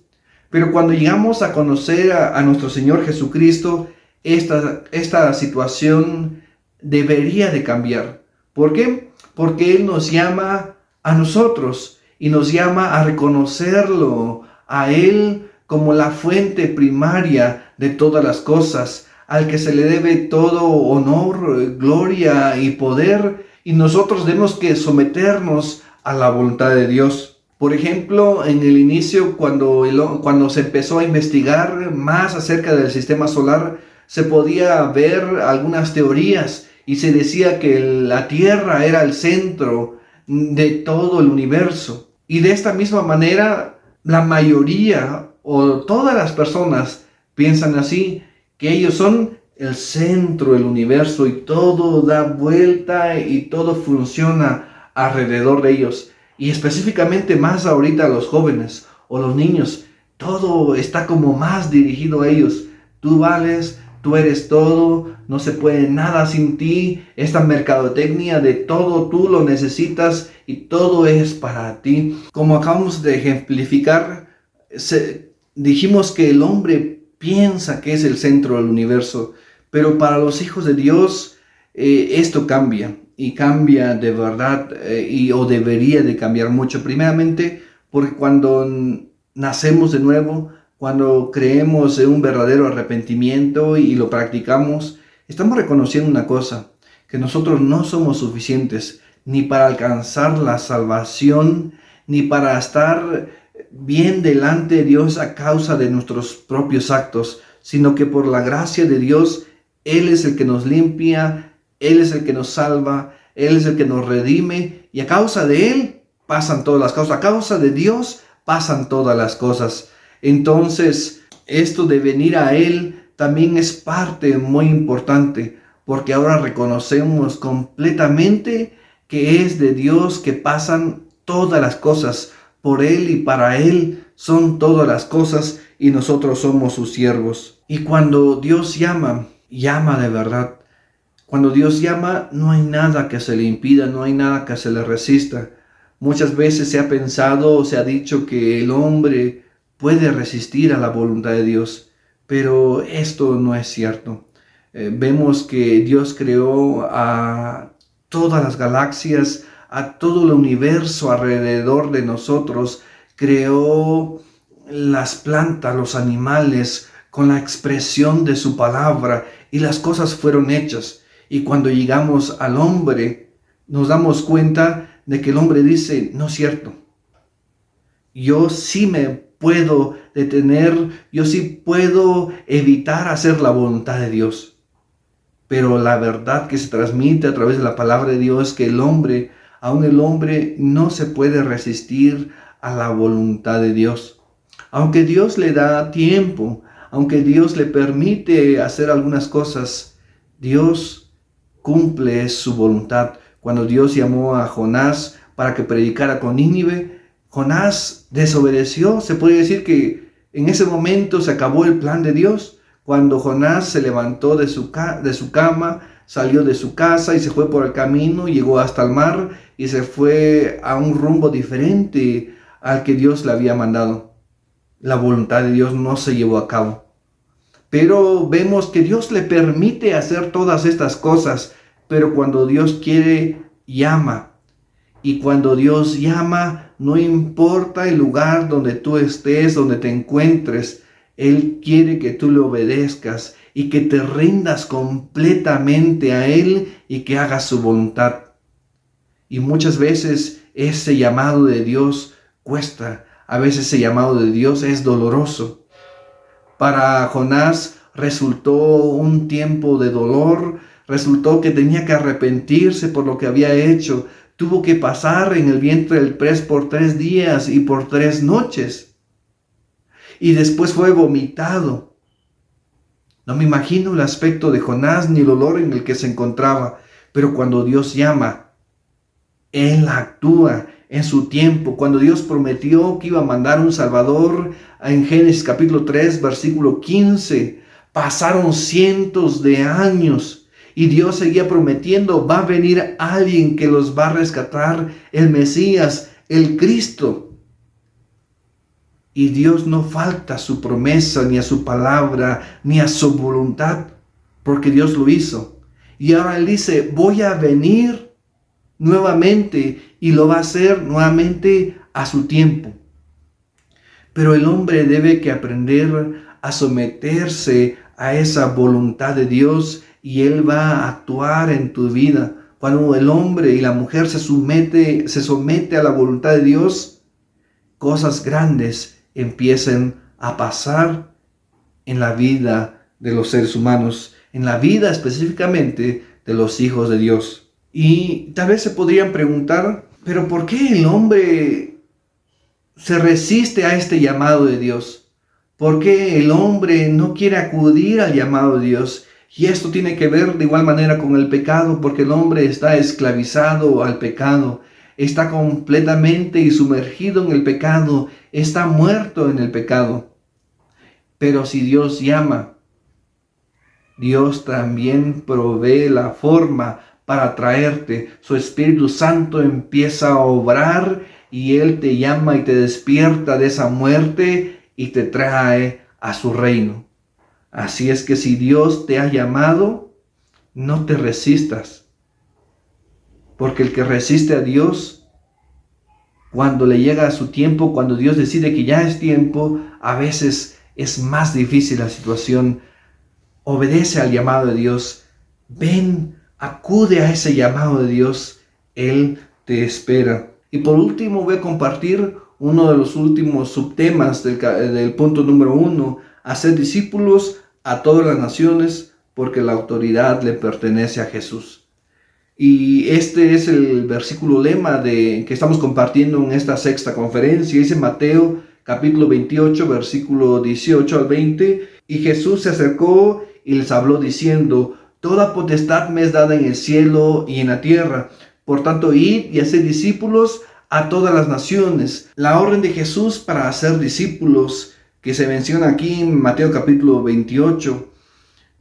[SPEAKER 3] Pero cuando llegamos a conocer a nuestro Señor Jesucristo, esta situación debería de cambiar. ¿Por qué? Porque Él nos llama a nosotros y nos llama a reconocerlo a Él como la fuente primaria de todas las cosas, al que se le debe todo honor, gloria y poder, y nosotros tenemos que someternos a la voluntad de Dios. Por ejemplo, en el inicio, cuando se empezó a investigar más acerca del sistema solar, se podía ver algunas teorías y se decía que la Tierra era el centro de todo el universo. Y de esta misma manera, la mayoría o todas las personas piensan así, que ellos son el centro del universo y todo da vuelta y todo funciona alrededor de ellos. Y específicamente más ahorita los jóvenes o los niños, todo está como más dirigido a ellos. Tú vales, tú eres todo, no se puede nada sin ti. Esta mercadotecnia de todo tú lo necesitas y todo es para ti. Como acabamos de ejemplificar, dijimos que el hombre piensa que es el centro del universo, pero para los hijos de Dios esto cambia. Y cambia de verdad, o debería de cambiar mucho. Primeramente, porque cuando nacemos de nuevo, cuando creemos en un verdadero arrepentimiento y lo practicamos, estamos reconociendo una cosa, que nosotros no somos suficientes ni para alcanzar la salvación, ni para estar bien delante de Dios a causa de nuestros propios actos, sino que por la gracia de Dios, Él es el que nos limpia, Él es el que nos salva, Él es el que nos redime, y a causa de Él pasan todas las cosas, a causa de Dios pasan todas las cosas. Entonces, esto de venir a Él también es parte muy importante, porque ahora reconocemos completamente que es de Dios que pasan todas las cosas. Por Él y para Él son todas las cosas y nosotros somos sus siervos. Y cuando Dios llama, llama de verdad. Cuando Dios llama, no hay nada que se le impida, no hay nada que se le resista. Muchas veces se ha pensado o se ha dicho que el hombre puede resistir a la voluntad de Dios, pero esto no es cierto. Vemos que Dios creó a todas las galaxias, a todo el universo alrededor de nosotros, creó las plantas, los animales, con la expresión de su palabra, y las cosas fueron hechas. Y cuando llegamos al hombre, nos damos cuenta de que el hombre dice, no es cierto. Yo sí me puedo detener, yo sí puedo evitar hacer la voluntad de Dios. Pero la verdad que se transmite a través de la palabra de Dios es que aún el hombre no se puede resistir a la voluntad de Dios. Aunque Dios le da tiempo, aunque Dios le permite hacer algunas cosas, Dios cumple su voluntad. Cuando Dios llamó a Jonás para que predicara con Nínive, Jonás desobedeció. Se puede decir que en ese momento se acabó el plan de Dios. Cuando Jonás se levantó de su cama, salió de su casa y se fue por el camino, llegó hasta el mar y se fue a un rumbo diferente al que Dios le había mandado. La voluntad de Dios no se llevó a cabo. Pero vemos que Dios le permite hacer todas estas cosas, pero cuando Dios quiere, llama. Y cuando Dios llama, no importa el lugar donde tú estés, donde te encuentres, Él quiere que tú le obedezcas y que te rindas completamente a Él y que hagas su voluntad. Y muchas veces ese llamado de Dios cuesta. A veces ese llamado de Dios es doloroso. Para Jonás resultó un tiempo de dolor, resultó que tenía que arrepentirse por lo que había hecho. Tuvo que pasar en el vientre del pez por 3 días y por 3 noches. Y después fue vomitado. No me imagino el aspecto de Jonás ni el olor en el que se encontraba. Pero cuando Dios llama, Él actúa en su tiempo. Cuando Dios prometió que iba a mandar un Salvador, en Génesis capítulo 3, versículo 15, pasaron cientos de años y Dios seguía prometiendo, va a venir alguien que los va a rescatar, el Mesías, el Cristo. Y Dios no falta a su promesa, ni a su palabra, ni a su voluntad, porque Dios lo hizo. Y ahora Él dice, voy a venir nuevamente y lo va a hacer nuevamente a su tiempo. Pero el hombre debe que aprender a someterse a esa voluntad de Dios y Él va a actuar en tu vida. Cuando el hombre y la mujer se somete a la voluntad de Dios, cosas grandes empiecen a pasar en la vida de los seres humanos, en la vida específicamente de los hijos de Dios. Y tal vez se podrían preguntar, ¿pero por qué el hombre se resiste a este llamado de Dios? ¿Por qué el hombre no quiere acudir al llamado de Dios? Y esto tiene que ver de igual manera con el pecado, porque el hombre está esclavizado al pecado, está completamente y sumergido en el pecado, está muerto en el pecado. Pero si Dios llama, Dios también provee la forma para traerte. Su Espíritu Santo empieza a obrar y Él te llama y te despierta de esa muerte y te trae a su reino. Así es que si Dios te ha llamado, no te resistas. Porque el que resiste a Dios, cuando le llega a su tiempo, cuando Dios decide que ya es tiempo, a veces es más difícil la situación. Obedece al llamado de Dios. Ven, acude a ese llamado de Dios. Él te espera. Y por último voy a compartir uno de los últimos subtemas del punto número 1. Hacer discípulos a todas las naciones porque la autoridad le pertenece a Jesús. Y este es el versículo lema que estamos compartiendo en esta sexta conferencia. Dice Mateo capítulo 28, versículo 18 al 20. Y Jesús se acercó y les habló diciendo, toda potestad me es dada en el cielo y en la tierra. Por tanto, id y haced discípulos a todas las naciones. La orden de Jesús para hacer discípulos, que se menciona aquí en Mateo capítulo 28,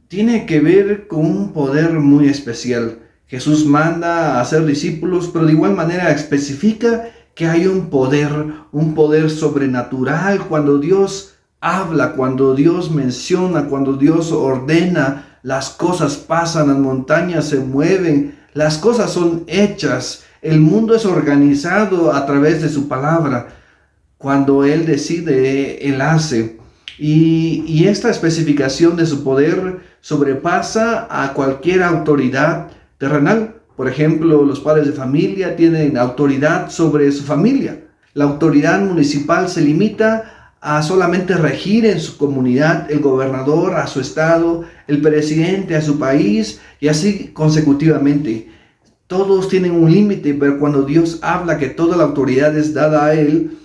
[SPEAKER 3] tiene que ver con un poder muy especial. Jesús manda a hacer discípulos, pero de igual manera especifica que hay un poder sobrenatural. Cuando Dios habla, cuando Dios menciona, cuando Dios ordena, las cosas pasan, las montañas se mueven, las cosas son hechas, el mundo es organizado a través de su palabra. Cuando Él decide, Él hace. Y esta especificación de su poder sobrepasa a cualquier autoridad terrenal. Por ejemplo, los padres de familia tienen autoridad sobre su familia. La autoridad municipal se limita a solamente regir en su comunidad, el gobernador a su estado, el presidente a su país y así consecutivamente. Todos tienen un límite, pero cuando Dios habla que toda la autoridad es dada a Él,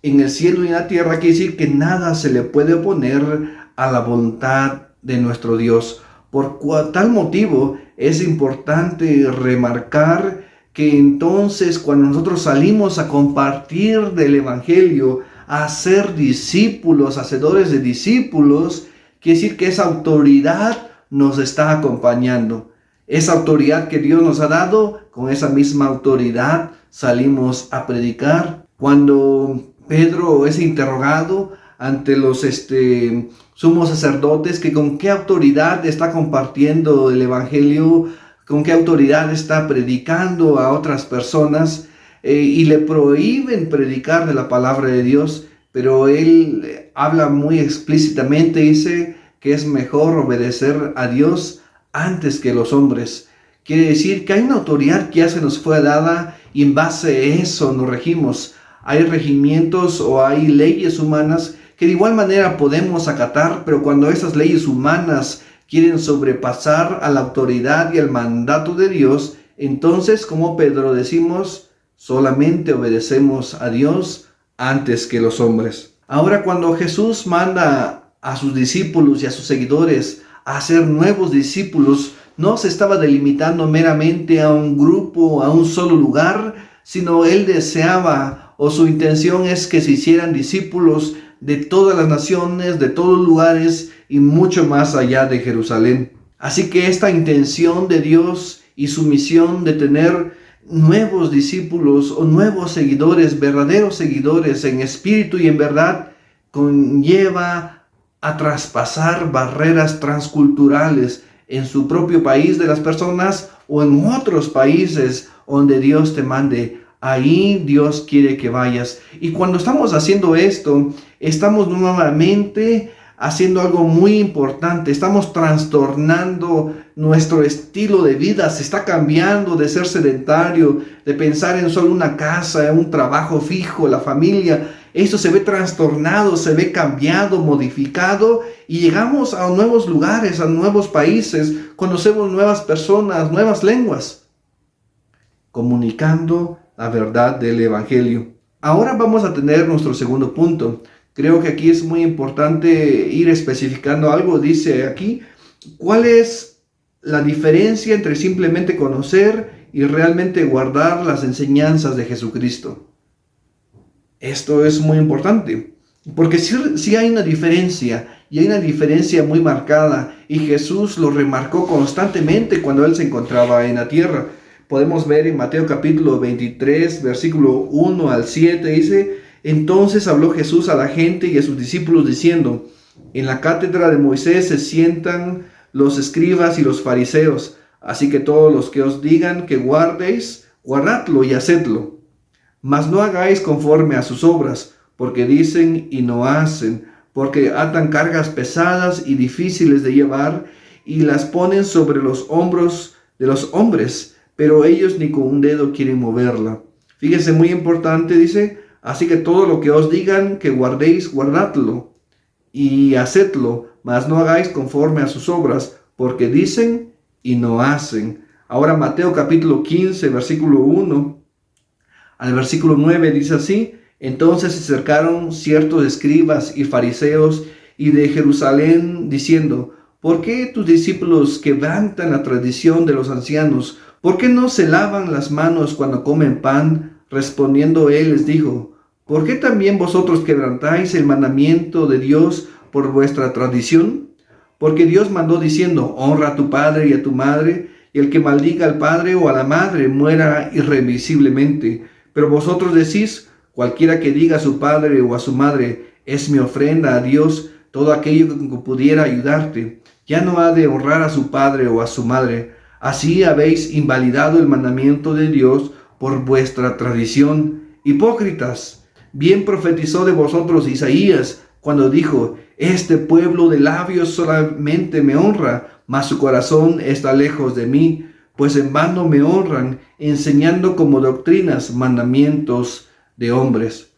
[SPEAKER 3] en el cielo y en la tierra, quiere decir que nada se le puede oponer a la voluntad de nuestro Dios. Por tal motivo es importante remarcar que entonces cuando nosotros salimos a compartir del Evangelio, a ser discípulos, hacedores de discípulos, quiere decir que esa autoridad nos está acompañando. Esa autoridad que Dios nos ha dado, con esa misma autoridad salimos a predicar. Cuando Pedro es interrogado ante los sumos sacerdotes, que con qué autoridad está compartiendo el Evangelio, con qué autoridad está predicando a otras personas, y le prohíben predicar de la palabra de Dios, pero él habla muy explícitamente, dice que es mejor obedecer a Dios antes que los hombres. Quiere decir que hay una autoridad que ya se nos fue dada y en base a eso nos regimos. Hay regimientos o hay leyes humanas que de igual manera podemos acatar, pero cuando esas leyes humanas quieren sobrepasar a la autoridad y al mandato de Dios, entonces, como Pedro decimos, solamente obedecemos a Dios antes que los hombres. Ahora, cuando Jesús manda a sus discípulos y a sus seguidores a hacer nuevos discípulos, no se estaba delimitando meramente a un grupo, a un solo lugar, sino él deseaba, o su intención es que se hicieran discípulos de todas las naciones, de todos los lugares y mucho más allá de Jerusalén. Así que esta intención de Dios y su misión de tener nuevos discípulos o nuevos seguidores, verdaderos seguidores en espíritu y en verdad, conlleva a traspasar barreras transculturales en su propio país de las personas o en otros países donde Dios te mande. Ahí Dios quiere que vayas. Y cuando estamos haciendo esto, estamos nuevamente haciendo algo muy importante. Estamos trastornando nuestro estilo de vida. Se está cambiando de ser sedentario, de pensar en solo una casa, en un trabajo fijo, la familia. Esto se ve trastornado, se ve cambiado, modificado, y llegamos a nuevos lugares, a nuevos países, conocemos nuevas personas, nuevas lenguas, comunicando la verdad del Evangelio. Ahora vamos a tener nuestro segundo punto. Creo que aquí es muy importante ir especificando algo. Dice aquí, ¿cuál es la diferencia entre simplemente conocer y realmente guardar las enseñanzas de Jesucristo? Esto es muy importante, porque sí hay una diferencia, y hay una diferencia muy marcada, y Jesús lo remarcó constantemente cuando Él se encontraba en la tierra. Podemos ver en Mateo capítulo 23, versículo 1 al 7, dice: entonces habló Jesús a la gente y a sus discípulos diciendo: en la cátedra de Moisés se sientan los escribas y los fariseos, así que todos los que os digan que guardéis, guardadlo y hacedlo. Mas no hagáis conforme a sus obras, porque dicen y no hacen, porque atan cargas pesadas y difíciles de llevar, y las ponen sobre los hombros de los hombres, pero ellos ni con un dedo quieren moverla. Fíjense, muy importante, dice: así que todo lo que os digan que guardéis, guardadlo y hacedlo, mas no hagáis conforme a sus obras, porque dicen y no hacen. Ahora Mateo capítulo 15, versículo 1 al versículo 9 dice así: entonces se acercaron ciertos escribas y fariseos y de Jerusalén, diciendo: ¿por qué tus discípulos quebrantan la tradición de los ancianos? ¿Por qué no se lavan las manos cuando comen pan? Respondiendo él les dijo: ¿por qué también vosotros quebrantáis el mandamiento de Dios por vuestra tradición? Porque Dios mandó diciendo: honra a tu padre y a tu madre, y el que maldiga al padre o a la madre muera irremisiblemente. Pero vosotros decís: cualquiera que diga a su padre o a su madre, es mi ofrenda a Dios, todo aquello que pudiera ayudarte, ya no ha de honrar a su padre o a su madre. Así habéis invalidado el mandamiento de Dios por vuestra tradición. Hipócritas, bien profetizó de vosotros Isaías cuando dijo: este pueblo de labios solamente me honra, mas su corazón está lejos de mí, pues en vano me honran, enseñando como doctrinas mandamientos de hombres.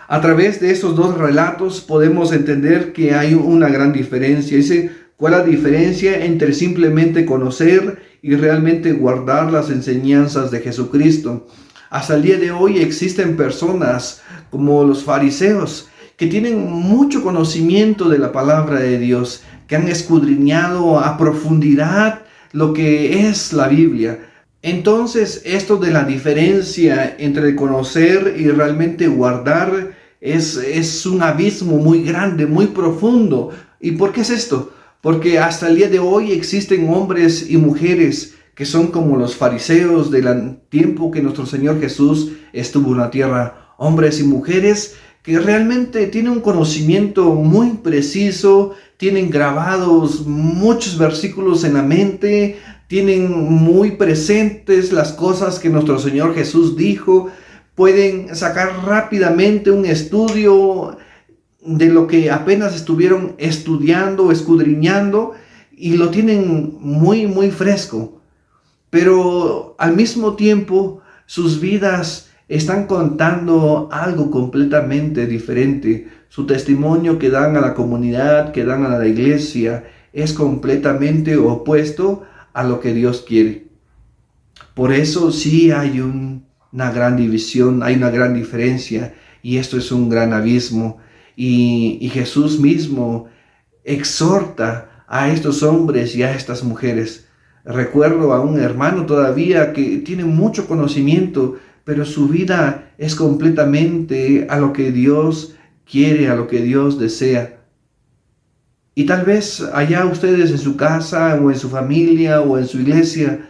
[SPEAKER 3] A través de estos dos relatos podemos entender que hay una gran diferencia. Dice: ¿cuál es la diferencia entre simplemente conocer y realmente guardar las enseñanzas de Jesucristo? Hasta el día de hoy existen personas como los fariseos que tienen mucho conocimiento de la palabra de Dios, que han escudriñado a profundidad lo que es la Biblia. Entonces, esto de la diferencia entre conocer y realmente guardar es un abismo muy grande, muy profundo. ¿Y por qué es esto? Porque hasta el día de hoy existen hombres y mujeres que son como los fariseos del tiempo que nuestro Señor Jesús estuvo en la tierra. Hombres y mujeres que realmente tienen un conocimiento muy preciso, tienen grabados muchos versículos en la mente, tienen muy presentes las cosas que nuestro Señor Jesús dijo, pueden sacar rápidamente un estudio de lo que apenas estuvieron estudiando, escudriñando, y lo tienen muy, muy fresco. Pero al mismo tiempo, sus vidas están contando algo completamente diferente. Su testimonio que dan a la comunidad, que dan a la iglesia, es completamente opuesto a lo que Dios quiere. Por eso sí hay una gran división, hay una gran diferencia, y esto es un gran abismo. Y Jesús mismo exhorta a estos hombres y a estas mujeres. Recuerdo a un hermano todavía que tiene mucho conocimiento, pero su vida es completamente a lo que Dios quiere, a lo que Dios desea. Y tal vez allá ustedes en su casa o en su familia o en su iglesia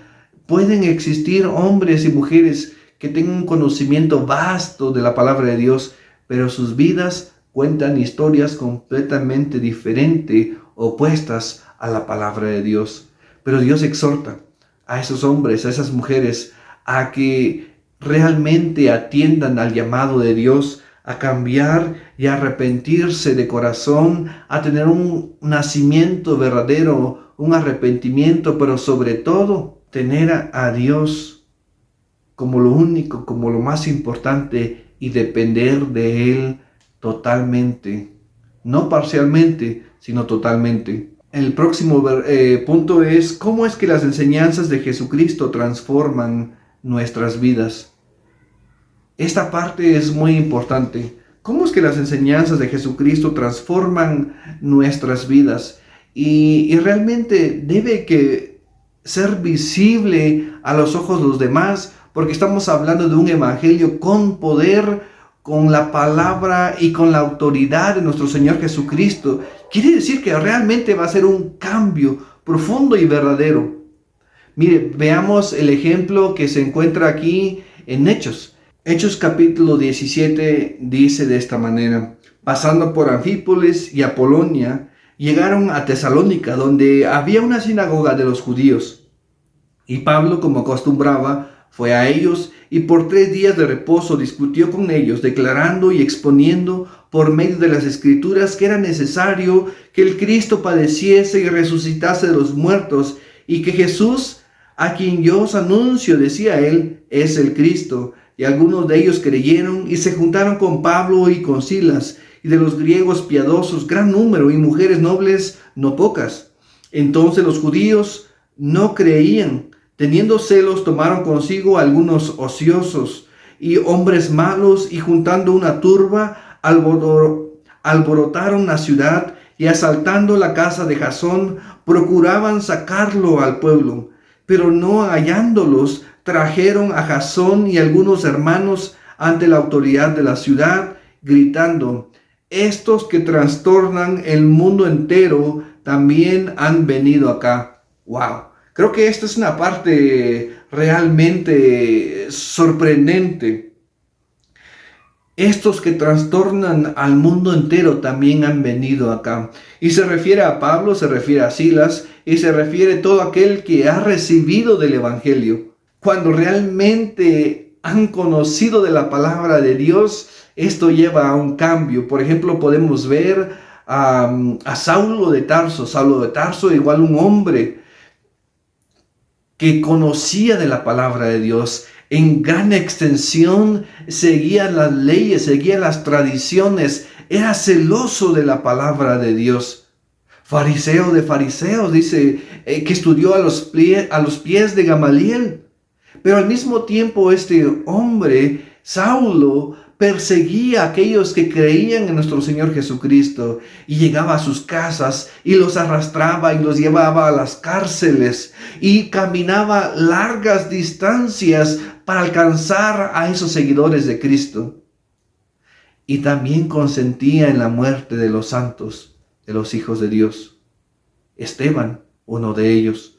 [SPEAKER 3] pueden existir hombres y mujeres que tengan un conocimiento vasto de la palabra de Dios, pero sus vidas cuentan historias completamente diferentes, opuestas a la palabra de Dios. Pero Dios exhorta a esos hombres, a esas mujeres, a que realmente atiendan al llamado de Dios, a cambiar y a arrepentirse de corazón, a tener un nacimiento verdadero, un arrepentimiento, pero sobre todo tener a Dios como lo único, como lo más importante, y depender de Él totalmente, no parcialmente, sino totalmente. El próximo punto es cómo es que las enseñanzas de Jesucristo transforman nuestras vidas. Esta parte es muy importante. ¿Cómo es que las enseñanzas de Jesucristo transforman nuestras vidas? Y realmente debe que ser visible a los ojos de los demás, porque estamos hablando de un evangelio con poder, con la palabra y con la autoridad de nuestro Señor Jesucristo. Quiere decir que realmente va a ser un cambio profundo y verdadero. Mire, veamos el ejemplo que se encuentra aquí en Hechos. Hechos capítulo 17 dice de esta manera: pasando por Anfípolis y Apolonia, llegaron a Tesalónica, donde había una sinagoga de los judíos. Y Pablo, como acostumbraba, fue a ellos y por 3 días de reposo discutió con ellos, declarando y exponiendo por medio de las Escrituras que era necesario que el Cristo padeciese y resucitase de los muertos, y que Jesús, a quien yo os anuncio, decía él, es el Cristo. Y algunos de ellos creyeron y se juntaron con Pablo y con Silas, y de los griegos piadosos gran número, y mujeres nobles no pocas. Entonces los judíos no creían. Teniendo celos, tomaron consigo algunos ociosos y hombres malos, y juntando una turba, alborotaron la ciudad, y asaltando la casa de Jasón, procuraban sacarlo al pueblo. Pero no hallándolos, trajeron a Jasón y algunos hermanos ante la autoridad de la ciudad, gritando: estos que trastornan el mundo entero también han venido acá. ¡Wow! Creo que esta es una parte realmente sorprendente. Estos que trastornan al mundo entero también han venido acá. Y se refiere a Pablo, se refiere a Silas, y se refiere a todo aquel que ha recibido del Evangelio. Cuando realmente han conocido de la palabra de Dios, esto lleva a un cambio. Por ejemplo, podemos ver a Saulo de Tarso. Saulo de Tarso, igual un hombre que conocía de la palabra de Dios en gran extensión, seguía las leyes, seguía las tradiciones, era celoso de la palabra de Dios. Fariseo de fariseos, dice que estudió a los pies de Gamaliel. Pero al mismo tiempo este hombre, Saulo, perseguía a aquellos que creían en nuestro Señor Jesucristo, y llegaba a sus casas y los arrastraba y los llevaba a las cárceles, y caminaba largas distancias para alcanzar a esos seguidores de Cristo. Y también consentía en la muerte de los santos, de los hijos de Dios. Esteban, uno de ellos.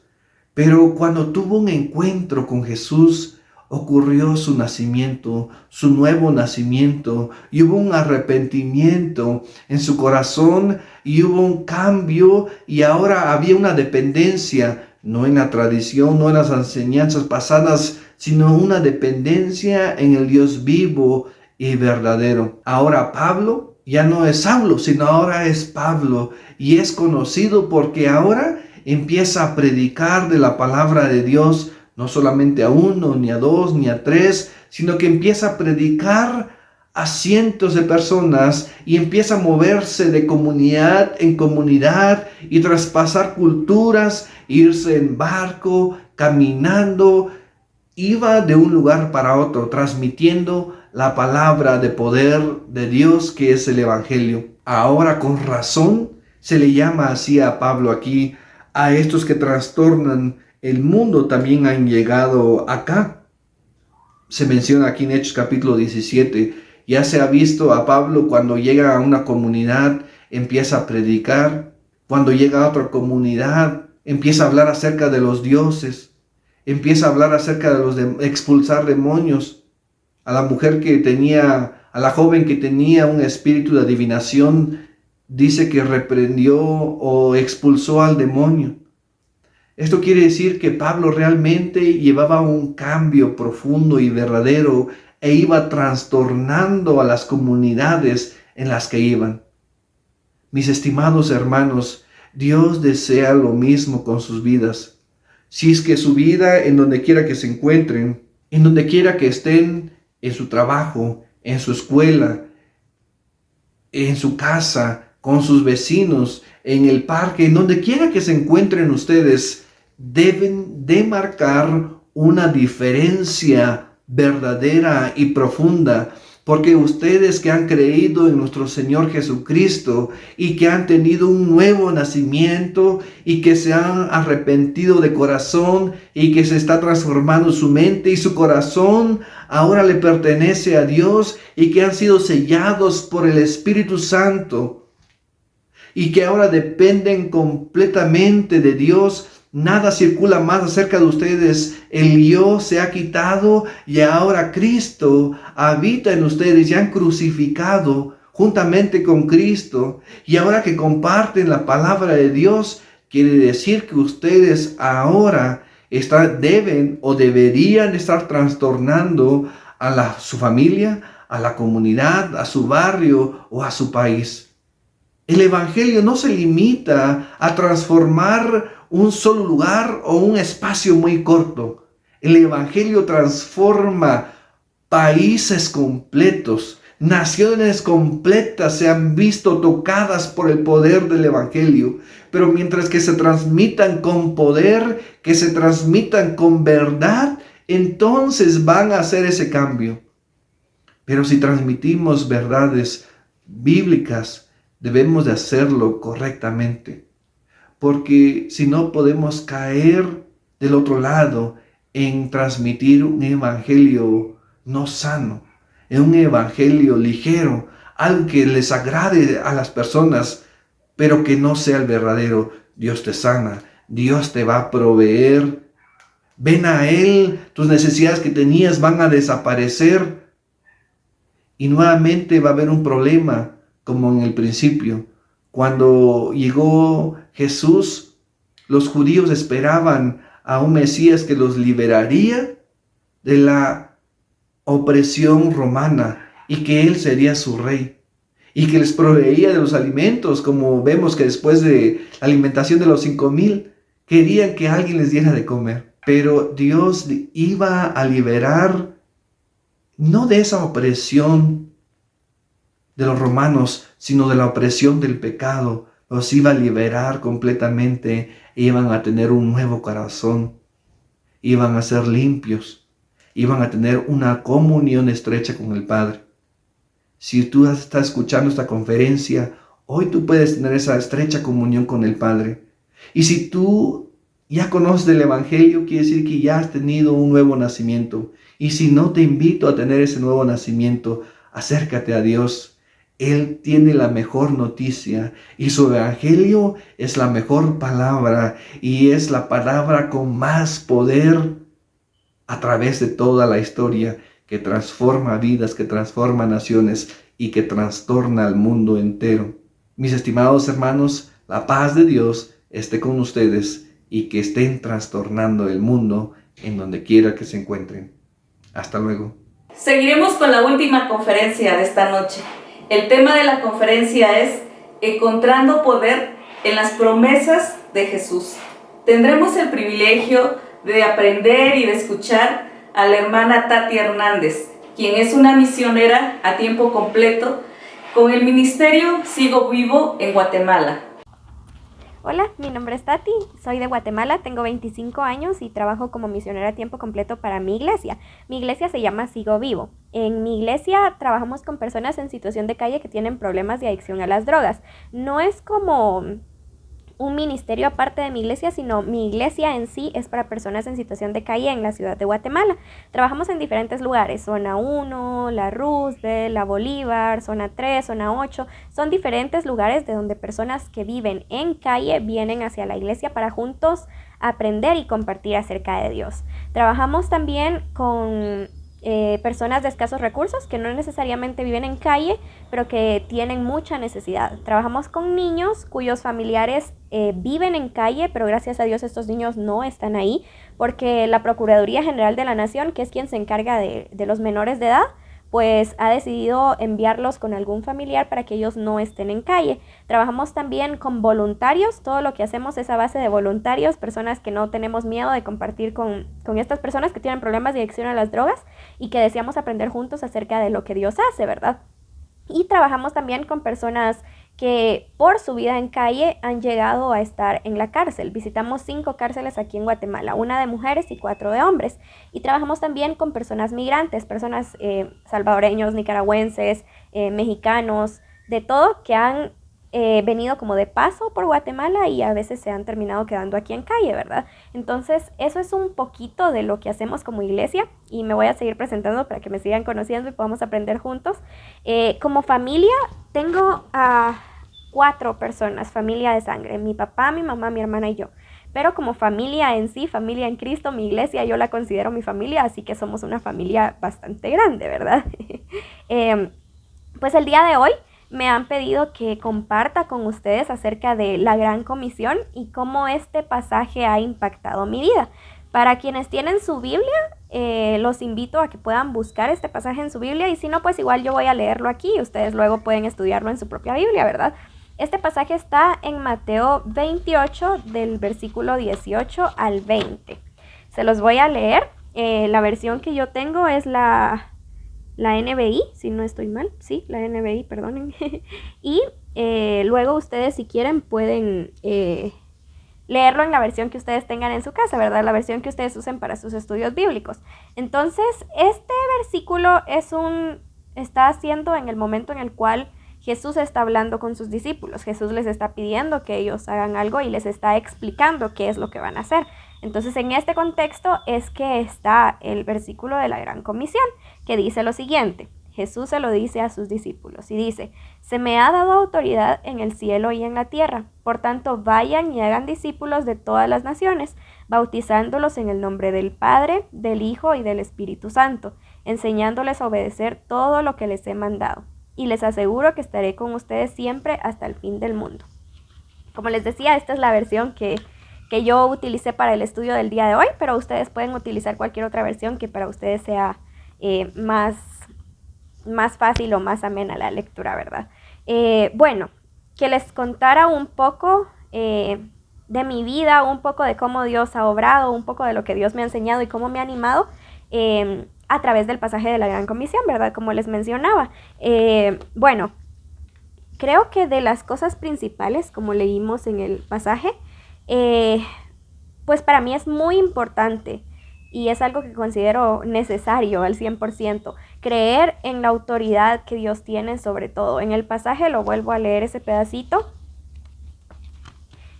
[SPEAKER 3] Pero cuando tuvo un encuentro con Jesús, ocurrió su nacimiento, su nuevo nacimiento, y hubo un arrepentimiento en su corazón, y hubo un cambio, y ahora había una dependencia, no en la tradición, no en las enseñanzas pasadas sino una dependencia en el Dios vivo y verdadero. Ahora Pablo ya no es Saulo, sino ahora es Pablo, y es conocido porque ahora empieza a predicar de la palabra de Dios, no solamente a uno, ni a dos, ni a tres, sino que empieza a predicar a cientos de personas y empieza a moverse de comunidad en comunidad y traspasar culturas, irse en barco, caminando. Iba de un lugar para otro, transmitiendo la palabra de poder de Dios que es el Evangelio. Ahora con razón se le llama así a Pablo aquí. A estos que trastornan el mundo también han llegado acá. Se menciona aquí en Hechos capítulo 17. Ya se ha visto a Pablo cuando llega a una comunidad, empieza a predicar. Cuando llega a otra comunidad, empieza a hablar acerca de los dioses. Empieza a hablar acerca de expulsar demonios. A la mujer que tenía, a la joven que tenía un espíritu de adivinación, dice que reprendió o expulsó al demonio. Esto quiere decir que Pablo realmente llevaba un cambio profundo y verdadero e iba trastornando a las comunidades en las que iban. Mis estimados hermanos, Dios desea lo mismo con sus vidas. Si es que su vida, en donde quiera que se encuentren, en donde quiera que estén, en su trabajo, en su escuela, en su casa, con sus vecinos, en el parque, en donde quiera que se encuentren ustedes, deben de marcar una diferencia verdadera y profunda, porque ustedes que han creído en nuestro Señor Jesucristo y que han tenido un nuevo nacimiento y que se han arrepentido de corazón y que se está transformando su mente y su corazón ahora le pertenece a Dios y que han sido sellados por el Espíritu Santo y que ahora dependen completamente de Dios. Nada circula más acerca de ustedes. El yo se ha quitado y ahora Cristo habita en ustedes. Ya han crucificado juntamente con Cristo. Y ahora que comparten la palabra de Dios, quiere decir que ustedes ahora deben o deberían estar trastornando a su familia, a la comunidad, a su barrio o a su país. El Evangelio no se limita a transformar un solo lugar o un espacio muy corto. El Evangelio transforma países completos, naciones completas se han visto tocadas por el poder del Evangelio. Pero mientras que se transmitan con poder, que se transmitan con verdad, entonces van a hacer ese cambio. Pero si transmitimos verdades bíblicas, debemos de hacerlo correctamente. Porque si no podemos caer del otro lado en transmitir un evangelio no sano, en un evangelio ligero, algo que les agrade a las personas, pero que no sea el verdadero. Dios te sana, Dios te va a proveer. Ven a Él, tus necesidades que tenías van a desaparecer. Y nuevamente va a haber un problema, como en el principio. Cuando llegó Jesús, los judíos esperaban a un Mesías que los liberaría de la opresión romana y que Él sería su rey y que les proveía de los alimentos, como vemos que después de la alimentación de los 5,000, querían que alguien les diera de comer. Pero Dios iba a liberar no de esa opresión de los romanos, sino de la opresión del pecado. Los iba a liberar completamente e iban a tener un nuevo corazón. Iban a ser limpios. Iban a tener una comunión estrecha con el Padre. Si tú estás escuchando esta conferencia, hoy tú puedes tener esa estrecha comunión con el Padre. Y si tú ya conoces el Evangelio, quiere decir que ya has tenido un nuevo nacimiento. Y si no, te invito a tener ese nuevo nacimiento. Acércate a Dios. Él tiene la mejor noticia y su evangelio es la mejor palabra y es la palabra con más poder a través de toda la historia, que transforma vidas, que transforma naciones y que trastorna al mundo entero. Mis estimados hermanos, la paz de Dios esté con ustedes y que estén trastornando el mundo en donde quiera que se encuentren. Hasta luego.
[SPEAKER 1] Seguiremos con la última conferencia de esta noche. El tema de la conferencia es Encontrando poder en las promesas de Jesús. Tendremos el privilegio de aprender y de escuchar a la hermana Tati Hernández, quien es una misionera a tiempo completo con el ministerio Sigo Vivo en Guatemala.
[SPEAKER 4] Hola, mi nombre es Tati, soy de Guatemala, tengo 25 años y trabajo como misionera a tiempo completo para mi iglesia. Mi iglesia se llama Sigo Vivo. En mi iglesia trabajamos con personas en situación de calle que tienen problemas de adicción a las drogas. No es como un ministerio aparte de mi iglesia, sino mi iglesia en sí es para personas en situación de calle en la ciudad de Guatemala. Trabajamos en diferentes lugares, zona 1, la Roosevelt, la Bolívar, zona 3, zona 8. Son diferentes lugares de donde personas que viven en calle vienen hacia la iglesia para juntos aprender y compartir acerca de Dios. Trabajamos también con personas de escasos recursos que no necesariamente viven en calle, pero que tienen mucha necesidad. Trabajamos con niños cuyos familiares viven en calle, pero gracias a Dios estos niños no están ahí, porque la Procuraduría General de la Nación, que es quien se encarga de los menores de edad, pues ha decidido enviarlos con algún familiar para que ellos no estén en calle. Trabajamos también con voluntarios, todo lo que hacemos es a base de voluntarios, personas que no tenemos miedo de compartir con estas personas que tienen problemas de adicción a las drogas y que deseamos aprender juntos acerca de lo que Dios hace, ¿verdad? Y trabajamos también con personas que por su vida en calle han llegado a estar en la cárcel. Visitamos 5 cárceles aquí en Guatemala, 1 de mujeres y 4 de hombres. Y trabajamos también con personas migrantes, personas salvadoreños, nicaragüenses, mexicanos, de todo, que han venido como de paso por Guatemala y a veces se han terminado quedando aquí en calle, ¿verdad? Entonces, eso es un poquito de lo que hacemos como iglesia y me voy a seguir presentando para que me sigan conociendo y podamos aprender juntos. Como familia, tengo a 4 personas, familia de sangre, mi papá, mi mamá, mi hermana y yo. Pero como familia en sí, familia en Cristo, mi iglesia, yo la considero mi familia, así que somos una familia bastante grande, ¿verdad? Pues el día de hoy me han pedido que comparta con ustedes acerca de la Gran Comisión y cómo este pasaje ha impactado mi vida. Para quienes tienen su Biblia, los invito a que puedan buscar este pasaje en su Biblia y si no, pues igual yo voy a leerlo aquí y ustedes luego pueden estudiarlo en su propia Biblia, ¿verdad? Este pasaje está en Mateo 28 del versículo 18 al 20. Se los voy a leer. La versión que yo tengo es la NBI, si no estoy mal, sí, la NBI, perdonen. Y luego ustedes, si quieren, pueden leerlo en la versión que ustedes tengan en su casa, ¿verdad? La versión que ustedes usen para sus estudios bíblicos. Entonces, este versículo está haciendo en el momento en el cual Jesús está hablando con sus discípulos. Jesús les está pidiendo que ellos hagan algo y les está explicando qué es lo que van a hacer. Entonces, en este contexto es que está el versículo de la Gran Comisión, que dice lo siguiente. Jesús se lo dice a sus discípulos y dice: «Se me ha dado autoridad en el cielo y en la tierra. Por tanto, vayan y hagan discípulos de todas las naciones, bautizándolos en el nombre del Padre, del Hijo y del Espíritu Santo, enseñándoles a obedecer todo lo que les he mandado. Y les aseguro que estaré con ustedes siempre hasta el fin del mundo». Como les decía, esta es la versión que yo utilicé para el estudio del día de hoy, pero ustedes pueden utilizar cualquier otra versión que para ustedes sea más fácil o más amena la lectura, ¿verdad? Bueno, que les contara un poco de mi vida, un poco de cómo Dios ha obrado, un poco de lo que Dios me ha enseñado y cómo me ha animado a través del pasaje de la Gran Comisión, ¿verdad? Como les mencionaba. Bueno, creo que de las cosas principales, como leímos en el pasaje, pues para mí es muy importante y es algo que considero necesario al 100%, creer en la autoridad que Dios tiene sobre todo. En el pasaje lo vuelvo a leer ese pedacito.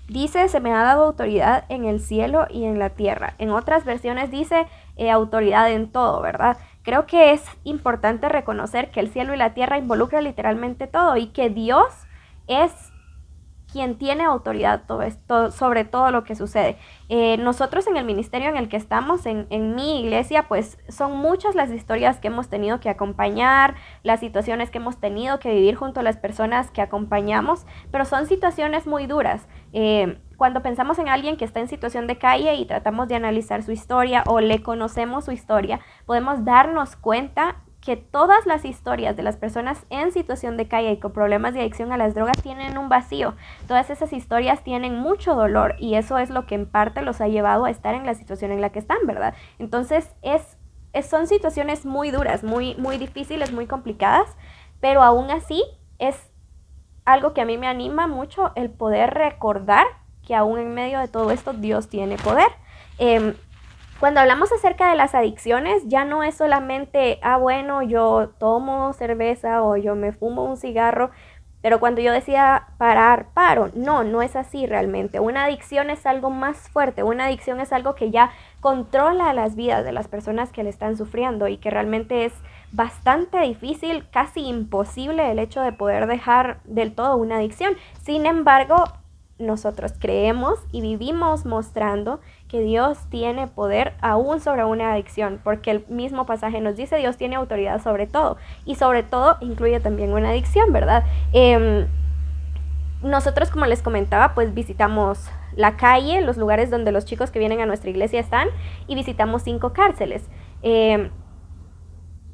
[SPEAKER 4] Dice: «Se me ha dado autoridad en el cielo y en la tierra». En otras versiones dice autoridad en todo, ¿verdad? Creo que es importante reconocer que el cielo y la tierra involucran literalmente todo y que Dios es quien tiene autoridad sobre todo lo que sucede. Nosotros en el ministerio en el que estamos, en mi iglesia, pues son muchas las historias que hemos tenido que acompañar, las situaciones que hemos tenido que vivir junto a las personas que acompañamos, pero son situaciones muy duras. cuando pensamos en alguien que está en situación de calle y tratamos de analizar su historia o le conocemos su historia, podemos darnos cuenta que todas las historias de las personas en situación de calle y con problemas de adicción a las drogas tienen un vacío. Todas esas historias tienen mucho dolor y eso es lo que en parte los ha llevado a estar en la situación en la que están, ¿verdad? Entonces son situaciones muy duras, muy, muy difíciles, muy complicadas, pero aún así es algo que a mí me anima mucho el poder recordar que aún en medio de todo esto Dios tiene poder. Cuando hablamos acerca de las adicciones, ya no es solamente, bueno, yo tomo cerveza o yo me fumo un cigarro, pero cuando yo decía parar, paro. No, no es así realmente. Una adicción es algo más fuerte. Una adicción es algo que ya controla las vidas de las personas que le están sufriendo y que realmente es bastante difícil, casi imposible el hecho de poder dejar del todo una adicción. Sin embargo, nosotros creemos y vivimos mostrando que Dios tiene poder aún sobre una adicción, porque el mismo pasaje nos dice Dios tiene autoridad sobre todo, y sobre todo incluye también una adicción, ¿verdad? Nosotros, como les comentaba, pues visitamos la calle, los lugares donde los chicos que vienen a nuestra iglesia están, y visitamos 5 cárceles.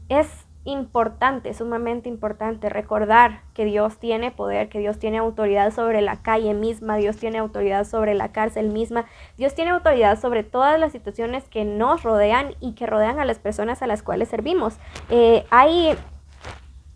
[SPEAKER 4] Es importante, sumamente importante recordar que Dios tiene poder, que Dios tiene autoridad sobre la calle misma, Dios tiene autoridad sobre la cárcel misma, Dios tiene autoridad sobre todas las situaciones que nos rodean y que rodean a las personas a las cuales servimos. Hay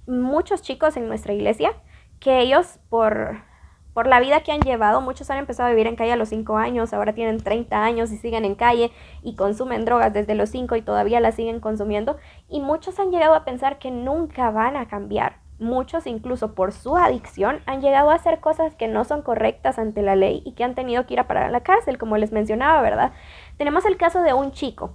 [SPEAKER 4] muchos chicos en nuestra iglesia que ellos por la vida que han llevado, muchos han empezado a vivir en calle a los 5 años, ahora tienen 30 años y siguen en calle y consumen drogas desde los 5 y todavía las siguen consumiendo, y muchos han llegado a pensar que nunca van a cambiar. Muchos, incluso por su adicción, han llegado a hacer cosas que no son correctas ante la ley y que han tenido que ir a parar a la cárcel, como les mencionaba, ¿verdad? Tenemos el caso de un chico.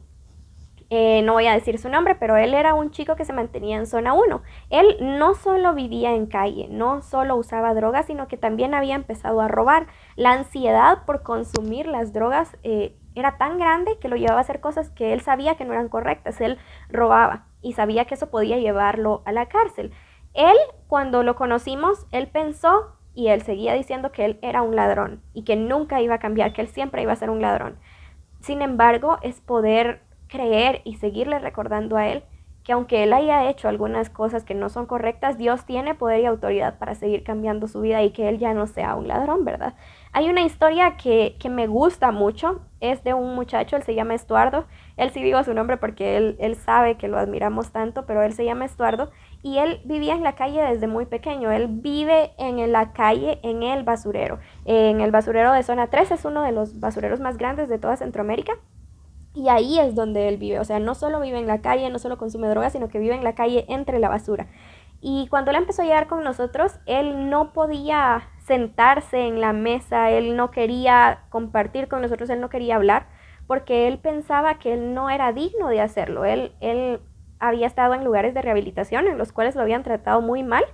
[SPEAKER 4] No voy a decir su nombre, pero él era un chico que se mantenía en zona 1. Él no solo vivía en calle, no solo usaba drogas, sino que también había empezado a robar. La ansiedad por consumir las drogas era tan grande que lo llevaba a hacer cosas que él sabía que no eran correctas. Él robaba y sabía que eso podía llevarlo a la cárcel. Él, cuando lo conocimos, él pensó y él seguía diciendo que él era un ladrón y que nunca iba a cambiar, que él siempre iba a ser un ladrón. Sin embargo, es poder creer y seguirle recordando a él que aunque él haya hecho algunas cosas que no son correctas, Dios tiene poder y autoridad para seguir cambiando su vida y que él ya no sea un ladrón, ¿verdad? Hay una historia que me gusta mucho, es de un muchacho, él se llama Estuardo. Él sí digo su nombre porque él sabe que lo admiramos tanto, pero él se llama Estuardo y él vivía en la calle desde muy pequeño. Él vive en la calle, en el basurero de zona 3, es uno de los basureros más grandes de toda Centroamérica. Y ahí es donde él vive, o sea, no solo vive en la calle, no solo consume drogas, sino que vive en la calle entre la basura. Y cuando él empezó a llegar con nosotros, él no podía sentarse en la mesa, él no quería compartir con nosotros, él no quería hablar, porque él pensaba que él no era digno de hacerlo. Él había estado en lugares de rehabilitación en los cuales lo habían tratado muy mal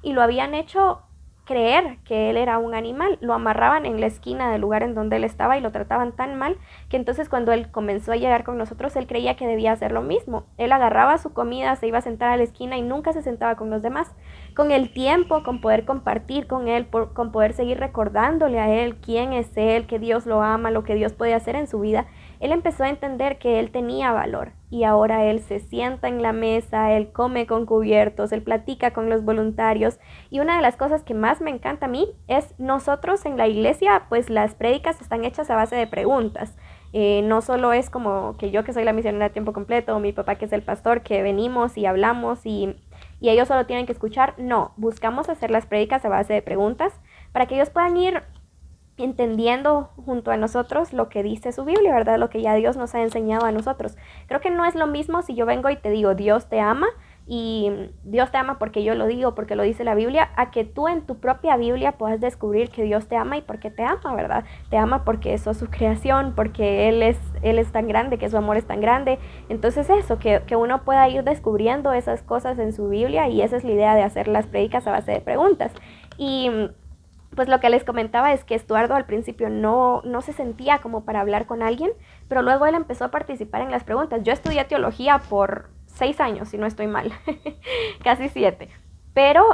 [SPEAKER 4] y lo habían hecho creer que él era un animal. Lo amarraban en la esquina del lugar en donde él estaba y lo trataban tan mal que entonces cuando él comenzó a llegar con nosotros, él creía que debía hacer lo mismo. Él agarraba su comida, se iba a sentar a la esquina y nunca se sentaba con los demás. Con el tiempo, con poder compartir con él, con poder seguir recordándole a él quién es él, que Dios lo ama, lo que Dios puede hacer en su vida, él empezó a entender que él tenía valor y ahora él se sienta en la mesa, él come con cubiertos, él platica con los voluntarios. Y una de las cosas que más me encanta a mí es nosotros en la iglesia, pues las prédicas están hechas a base de preguntas. No solo es como que yo que soy la misionera a tiempo completo o mi papá que es el pastor, que venimos y hablamos y ellos solo tienen que escuchar. No, buscamos hacer las prédicas a base de preguntas para que ellos puedan ir entendiendo junto a nosotros lo que dice su Biblia, ¿verdad? Lo que ya Dios nos ha enseñado a nosotros. Creo que no es lo mismo si yo vengo y te digo Dios te ama y Dios te ama porque yo lo digo, porque lo dice la Biblia, a que tú en tu propia Biblia puedas descubrir que Dios te ama y por qué te ama, ¿verdad? Te ama porque sos su creación, porque Él es tan grande, que su amor es tan grande. Entonces eso, que uno pueda ir descubriendo esas cosas en su Biblia, y esa es la idea de hacer las prédicas a base de preguntas. Y pues lo que les comentaba es que Estuardo al principio no se sentía como para hablar con alguien, pero luego él empezó a participar en las preguntas. Yo estudié teología por 6 años, si no estoy mal, casi 7. Pero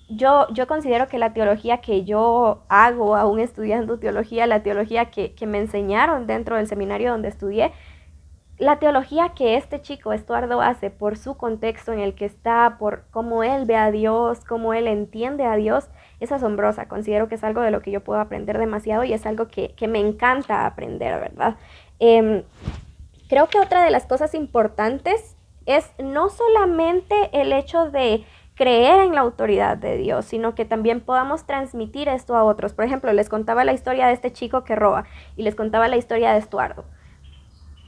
[SPEAKER 4] yo considero que la teología que yo hago, aún estudiando teología, la teología que me enseñaron dentro del seminario donde estudié, la teología que este chico, Estuardo, hace por su contexto en el que está, por cómo él ve a Dios, cómo él entiende a Dios, es asombrosa. Considero que es algo de lo que yo puedo aprender demasiado y es algo que me encanta aprender, ¿verdad? Creo que otra de las cosas importantes es no solamente el hecho de creer en la autoridad de Dios, sino que también podamos transmitir esto a otros. Por ejemplo, les contaba la historia de este chico que roba y les contaba la historia de Estuardo.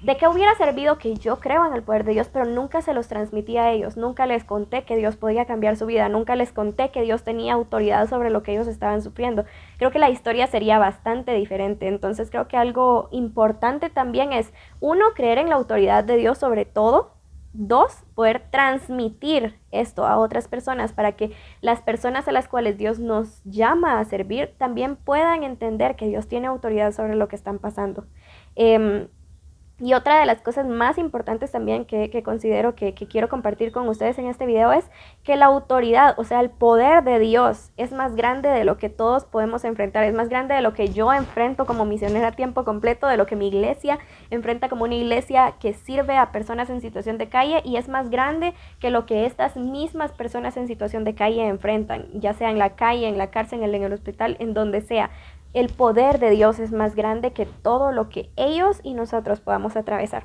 [SPEAKER 4] ¿De qué hubiera servido que yo creo en el poder de Dios, pero nunca se los transmití a ellos? Nunca les conté que Dios podía cambiar su vida, nunca les conté que Dios tenía autoridad sobre lo que ellos estaban sufriendo. Creo que la historia sería bastante diferente. Entonces creo que algo importante también es, uno, creer en la autoridad de Dios sobre todo. Dos, poder transmitir esto a otras personas para que las personas a las cuales Dios nos llama a servir también puedan entender que Dios tiene autoridad sobre lo que están pasando. Y otra de las cosas más importantes también que considero que quiero compartir con ustedes en este video es que la autoridad, o sea, el poder de Dios es más grande de lo que todos podemos enfrentar, es más grande de lo que yo enfrento como misionera a tiempo completo, de lo que mi iglesia enfrenta como una iglesia que sirve a personas en situación de calle, y es más grande que lo que estas mismas personas en situación de calle enfrentan, ya sea en la calle, en la cárcel, en el hospital, en donde sea. El poder de Dios es más grande que todo lo que ellos y nosotros podamos atravesar.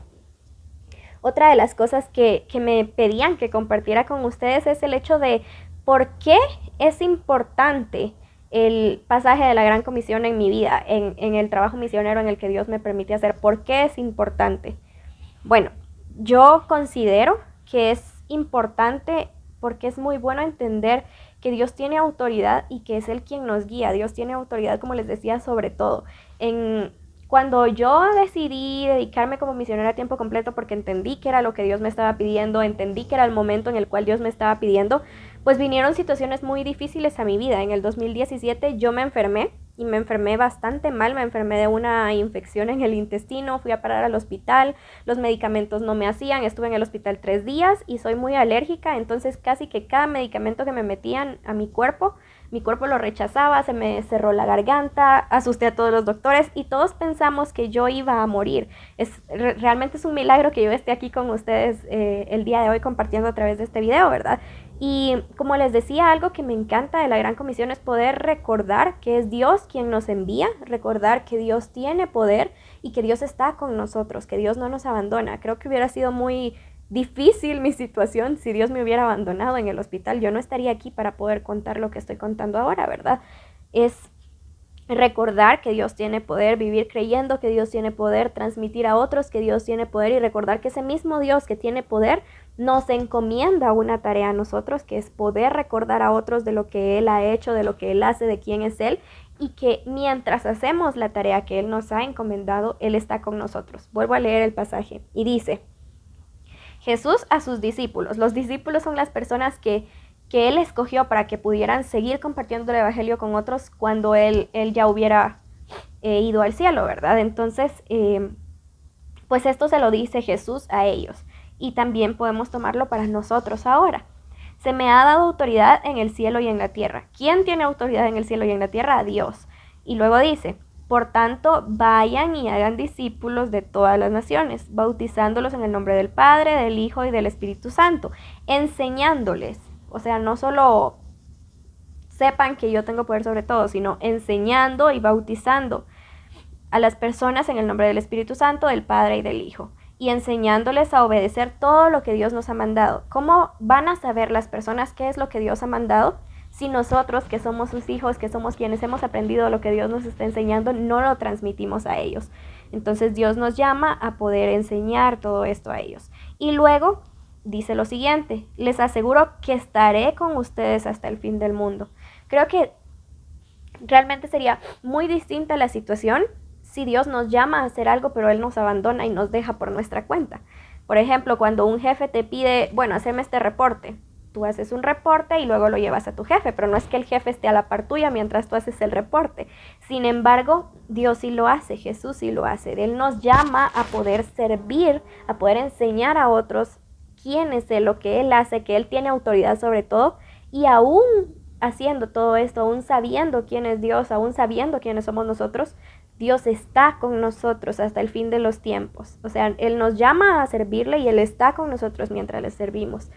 [SPEAKER 4] Otra de las cosas que me pedían que compartiera con ustedes es el hecho de por qué es importante el pasaje de la Gran Comisión en mi vida, en el trabajo misionero en el que Dios me permite hacer. ¿Por qué es importante? Bueno, yo considero que es importante porque es muy bueno entender que Dios tiene autoridad y que es Él quien nos guía. Dios tiene autoridad, como les decía, sobre todo. Cuando yo decidí dedicarme como misionera a tiempo completo porque entendí que era lo que Dios me estaba pidiendo, entendí que era el momento en el cual Dios me estaba pidiendo, pues vinieron situaciones muy difíciles a mi vida. En el 2017 yo me enfermé y me enfermé bastante mal, me enfermé de una infección en el intestino, fui a parar al hospital, los medicamentos no me hacían, estuve en el hospital 3 días y soy muy alérgica, entonces casi que cada medicamento que me metían a mi cuerpo lo rechazaba, se me cerró la garganta, asusté a todos los doctores y todos pensamos que yo iba a morir. Realmente es un milagro que yo esté aquí con ustedes el día de hoy compartiendo a través de este video, ¿verdad? Y como les decía, algo que me encanta de la Gran Comisión es poder recordar que es Dios quien nos envía, recordar que Dios tiene poder y que Dios está con nosotros, que Dios no nos abandona. Creo que hubiera sido muy difícil mi situación si Dios me hubiera abandonado en el hospital. Yo no estaría aquí para poder contar lo que estoy contando ahora, ¿verdad? Es recordar que Dios tiene poder, vivir creyendo que Dios tiene poder, transmitir a otros que Dios tiene poder y recordar que ese mismo Dios que tiene poder nos encomienda una tarea a nosotros, que es poder recordar a otros de lo que Él ha hecho, de lo que Él hace, de quién es Él, y que mientras hacemos la tarea que Él nos ha encomendado, Él está con nosotros. Vuelvo a leer el pasaje y dice: Jesús a sus discípulos. Los discípulos son las personas que Él escogió para que pudieran seguir compartiendo el evangelio con otros cuando Él ya hubiera ido al cielo, ¿verdad? Entonces, pues esto se lo dice Jesús a ellos y también podemos tomarlo para nosotros ahora. Se me ha dado autoridad en el cielo y en la tierra. ¿Quién tiene autoridad en el cielo y en la tierra? Dios. Y luego dice: por tanto, vayan y hagan discípulos de todas las naciones, bautizándolos en el nombre del Padre, del Hijo y del Espíritu Santo, enseñándoles. O sea, no solo sepan que yo tengo poder sobre todo, sino enseñando y bautizando a las personas en el nombre del Espíritu Santo, del Padre y del Hijo, y enseñándoles a obedecer todo lo que Dios nos ha mandado. ¿Cómo van a saber las personas qué es lo que Dios ha mandado si nosotros, que somos sus hijos, que somos quienes hemos aprendido lo que Dios nos está enseñando, no lo transmitimos a ellos? Entonces Dios nos llama a poder enseñar todo esto a ellos. Y luego dice lo siguiente: les aseguro que estaré con ustedes hasta el fin del mundo. Creo que realmente sería muy distinta la situación si Dios nos llama a hacer algo, pero Él nos abandona y nos deja por nuestra cuenta. Por ejemplo, cuando un jefe te pide, bueno, haceme este reporte. Tú haces un reporte y luego lo llevas a tu jefe, pero no es que el jefe esté a la par tuya mientras tú haces el reporte. Sin embargo, Dios sí lo hace, Jesús sí lo hace. Él nos llama a poder servir, a poder enseñar a otros quién es Él, lo que Él hace, que Él tiene autoridad sobre todo, y aún haciendo todo esto, aún sabiendo quién es Dios, aún sabiendo quiénes somos nosotros, Dios está con nosotros hasta el fin de los tiempos. O sea, Él nos llama a servirle y Él está con nosotros mientras le servimos.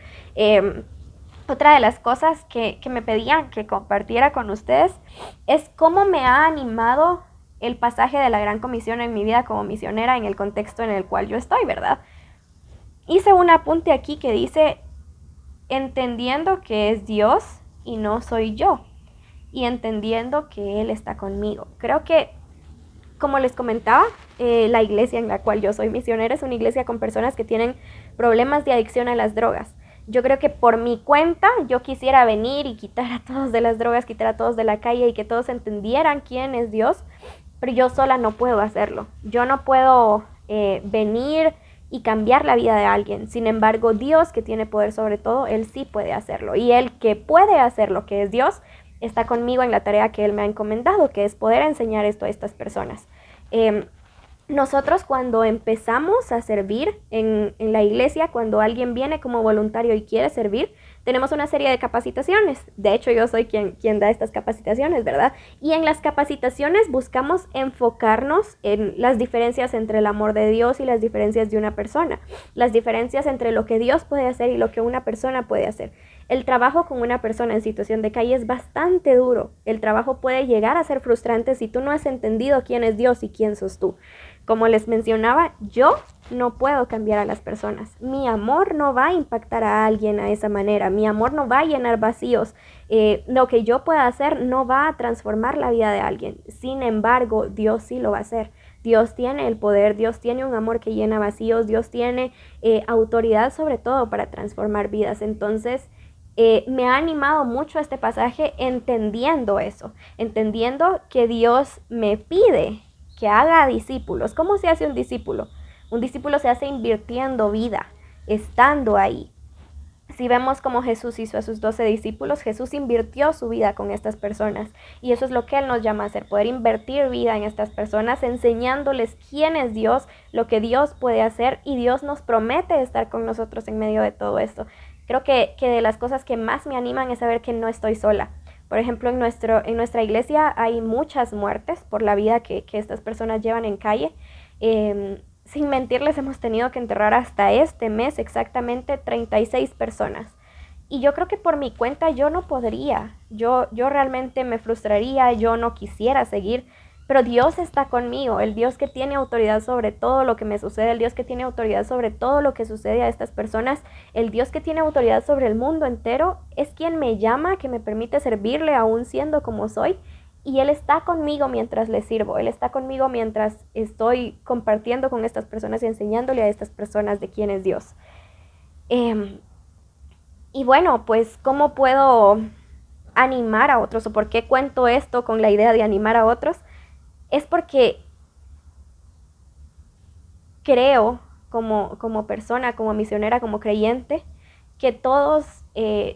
[SPEAKER 4] Otra de las cosas que me pedían que compartiera con ustedes es cómo me ha animado el pasaje de la Gran Comisión en mi vida como misionera en el contexto en el cual yo estoy, ¿verdad? Hice un apunte aquí que dice, entendiendo que es Dios y no soy yo, y entendiendo que Él está conmigo. Creo que, como les comentaba, la iglesia en la cual yo soy misionera es una iglesia con personas que tienen problemas de adicción a las drogas. Yo creo que por mi cuenta yo quisiera venir y quitar a todos de las drogas, quitar a todos de la calle y que todos entendieran quién es Dios, pero yo sola no puedo hacerlo. Yo no puedo venir y cambiar la vida de alguien. Sin embargo, Dios, que tiene poder sobre todo, Él sí puede hacerlo. Y Él que puede hacerlo, que es Dios, está conmigo en la tarea que Él me ha encomendado, que es poder enseñar esto a estas personas. Nosotros cuando empezamos a servir en la iglesia, cuando alguien viene como voluntario y quiere servir, tenemos una serie de capacitaciones. De hecho, yo soy quien da estas capacitaciones, ¿verdad? Y en las capacitaciones buscamos enfocarnos en las diferencias entre el amor de Dios y las diferencias de una persona. Las diferencias entre lo que Dios puede hacer y lo que una persona puede hacer. El trabajo con una persona en situación de calle es bastante duro. El trabajo puede llegar a ser frustrante si tú no has entendido quién es Dios y quién sos tú. Como les mencionaba, yo no puedo cambiar a las personas. Mi amor no va a impactar a alguien a esa manera. Mi amor no va a llenar vacíos. Lo que yo pueda hacer no va a transformar la vida de alguien. Sin embargo, Dios sí lo va a hacer. Dios tiene el poder, Dios tiene un amor que llena vacíos, Dios tiene autoridad sobre todo para transformar vidas. Entonces, me ha animado mucho este pasaje entendiendo eso, entendiendo que Dios me pide que haga discípulos. ¿Cómo se hace un discípulo? Un discípulo se hace invirtiendo vida, estando ahí. Si vemos cómo Jesús hizo a sus 12 discípulos, Jesús invirtió su vida con estas personas. Y eso es lo que Él nos llama a hacer, poder invertir vida en estas personas, enseñándoles quién es Dios, lo que Dios puede hacer, y Dios nos promete estar con nosotros en medio de todo esto. Creo que de las cosas que más me animan es saber que no estoy sola. Por ejemplo, en nuestra iglesia hay muchas muertes por la vida que estas personas llevan en calle. Sin mentirles, hemos tenido que enterrar hasta este mes exactamente 36 personas. Y yo creo que por mi cuenta yo no podría. Yo realmente me frustraría, yo no quisiera seguir. Pero Dios está conmigo, el Dios que tiene autoridad sobre todo lo que me sucede, el Dios que tiene autoridad sobre todo lo que sucede a estas personas, el Dios que tiene autoridad sobre el mundo entero, es quien me llama, que me permite servirle aún siendo como soy, y Él está conmigo mientras le sirvo, Él está conmigo mientras estoy compartiendo con estas personas y enseñándole a estas personas de quién es Dios. Y bueno, pues, ¿cómo puedo animar a otros? ¿O por qué cuento esto con la idea de animar a otros? Es porque creo como persona, como misionera, como creyente, que todos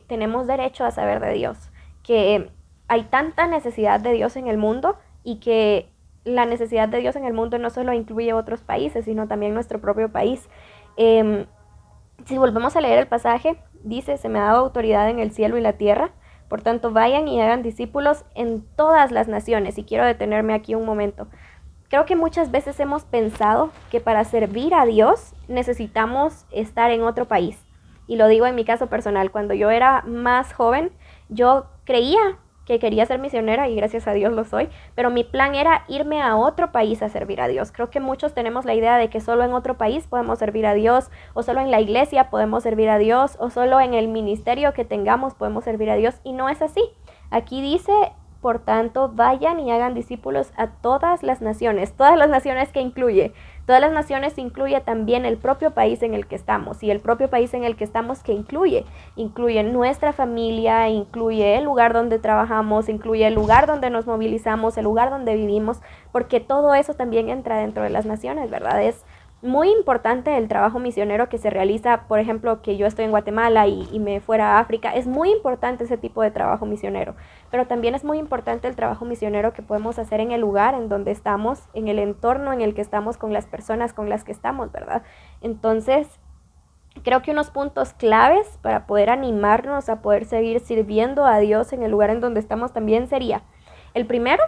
[SPEAKER 4] tenemos derecho a saber de Dios, que hay tanta necesidad de Dios en el mundo y que la necesidad de Dios en el mundo no solo incluye otros países, sino también nuestro propio país. Si volvemos a leer el pasaje, dice, se me ha dado autoridad en el cielo y la tierra. Por tanto, vayan y hagan discípulos en todas las naciones. Y quiero detenerme aquí un momento. Creo que muchas veces hemos pensado que para servir a Dios necesitamos estar en otro país. Y lo digo en mi caso personal. Cuando yo era más joven, yo creía que quería ser misionera y gracias a Dios lo soy, pero mi plan era irme a otro país a servir a Dios. Creo que muchos tenemos la idea de que solo en otro país podemos servir a Dios, o solo en la iglesia podemos servir a Dios, o solo en el ministerio que tengamos podemos servir a Dios, y no es así. Aquí dice, por tanto, vayan y hagan discípulos a todas las naciones que incluye. Todas las naciones incluye también el propio país en el que estamos, y el propio país en el que estamos que incluye nuestra familia, incluye el lugar donde trabajamos, incluye el lugar donde nos movilizamos, el lugar donde vivimos, porque todo eso también entra dentro de las naciones, ¿verdad? Es muy importante el trabajo misionero que se realiza, por ejemplo, que yo estoy en Guatemala y me fuera a África. Es muy importante ese tipo de trabajo misionero, pero también es muy importante el trabajo misionero que podemos hacer en el lugar en donde estamos, en el entorno en el que estamos, con las personas con las que estamos, ¿verdad? Entonces, Creo que unos puntos claves para poder animarnos a poder seguir sirviendo a Dios en el lugar en donde estamos también sería, el primero,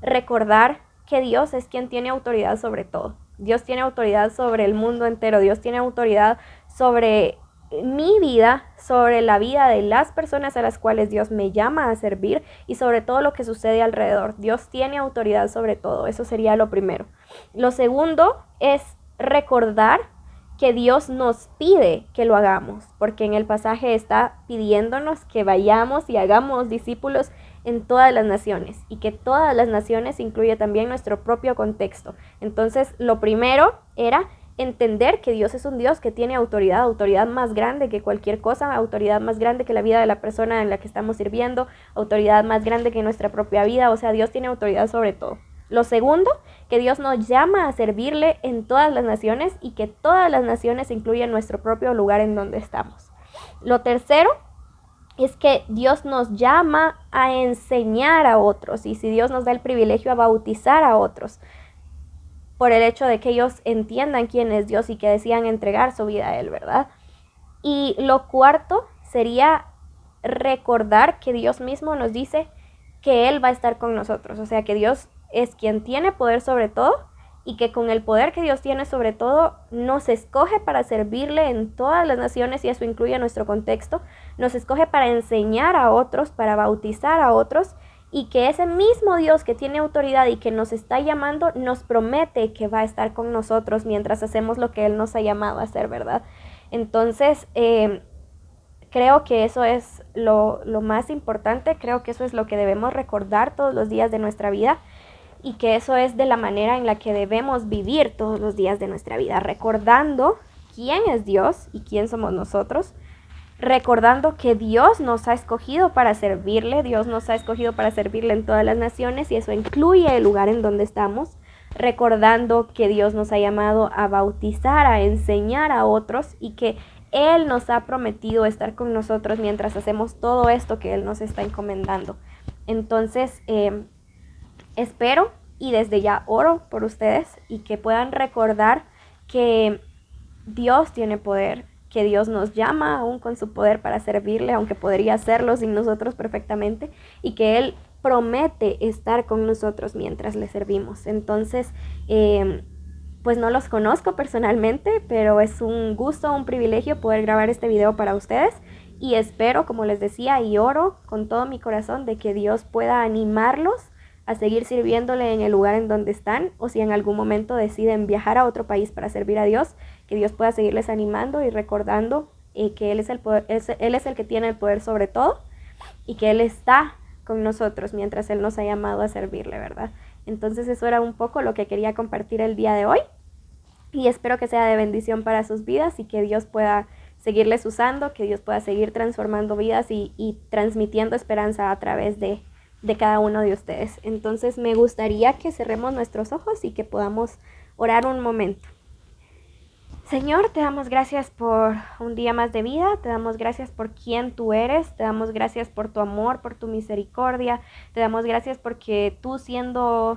[SPEAKER 4] recordar que Dios es quien tiene autoridad sobre todo. Dios tiene autoridad sobre el mundo entero. Dios tiene autoridad sobre mi vida, sobre la vida de las personas a las cuales Dios me llama a servir y sobre todo lo que sucede alrededor. Dios tiene autoridad sobre todo. Eso sería lo primero. Lo segundo es recordar que Dios nos pide que lo hagamos, porque en el pasaje está pidiéndonos que vayamos y hagamos discípulos en todas las naciones, y que todas las naciones incluye también nuestro propio contexto. Entonces, lo primero era entender que Dios es un Dios que tiene autoridad, autoridad más grande que cualquier cosa, autoridad más grande que la vida de la persona en la que estamos sirviendo, autoridad más grande que nuestra propia vida. O sea, Dios tiene autoridad sobre todo. Lo segundo, que Dios nos llama a servirle en todas las naciones y que todas las naciones incluyen nuestro propio lugar en donde estamos. Lo tercero es que Dios nos llama a enseñar a otros, y si Dios nos da el privilegio a bautizar a otros, por el hecho de que ellos entiendan quién es Dios y que decidan entregar su vida a Él, ¿verdad? Y lo cuarto sería recordar que Dios mismo nos dice que Él va a estar con nosotros, o sea que Dios es quien tiene poder sobre todo, y que con el poder que Dios tiene sobre todo, nos escoge para servirle en todas las naciones, y eso incluye nuestro contexto. Nos escoge para enseñar a otros, para bautizar a otros, y que ese mismo Dios que tiene autoridad y que nos está llamando, nos promete que va a estar con nosotros mientras hacemos lo que Él nos ha llamado a hacer, ¿verdad? Entonces, creo que eso es lo más importante. Creo que eso es lo que debemos recordar todos los días de nuestra vida, y que eso es de la manera en la que debemos vivir todos los días de nuestra vida, recordando quién es Dios y quién somos nosotros, recordando que Dios nos ha escogido para servirle, Dios nos ha escogido para servirle en todas las naciones, y eso incluye el lugar en donde estamos, recordando que Dios nos ha llamado a bautizar, a enseñar a otros, y que Él nos ha prometido estar con nosotros mientras hacemos todo esto que Él nos está encomendando. Entonces, espero y desde ya oro por ustedes, y que puedan recordar que Dios tiene poder, que Dios nos llama aún con su poder para servirle, aunque podría hacerlo sin nosotros perfectamente, y que Él promete estar con nosotros mientras le servimos. Entonces, pues no los conozco personalmente, pero es un gusto, un privilegio poder grabar este video para ustedes, y espero, como les decía, y oro con todo mi corazón de que Dios pueda animarlos a seguir sirviéndole en el lugar en donde están, o si en algún momento deciden viajar a otro país para servir a Dios, que Dios pueda seguirles animando y recordando que Él es el poder, Él es el que tiene el poder sobre todo, y que Él está con nosotros mientras Él nos ha llamado a servirle, ¿verdad? Entonces eso era un poco lo que quería compartir el día de hoy, y espero que sea de bendición para sus vidas, y que Dios pueda seguirles usando, que Dios pueda seguir transformando vidas y transmitiendo esperanza a través de cada uno de ustedes. Entonces me gustaría que cerremos nuestros ojos y que podamos orar un momento. Señor, te damos gracias por un día más de vida, te damos gracias por quién tú eres, te damos gracias por tu amor, por tu misericordia, te damos gracias porque tú, siendo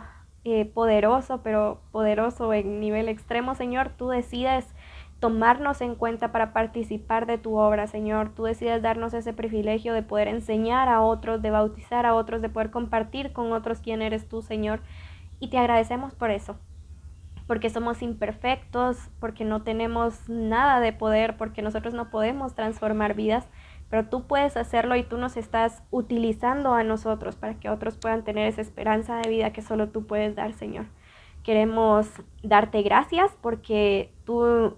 [SPEAKER 4] poderoso, pero poderoso en nivel extremo, Señor, tú decides tomarnos en cuenta para participar de tu obra, Señor. Tú decides darnos ese privilegio de poder enseñar a otros, de bautizar a otros, de poder compartir con otros quién eres tú, Señor. Y te agradecemos por eso, porque somos imperfectos, porque no tenemos nada de poder, porque nosotros no podemos transformar vidas, pero tú puedes hacerlo, y tú nos estás utilizando a nosotros para que otros puedan tener esa esperanza de vida que solo tú puedes dar, Señor. Queremos darte gracias porque tú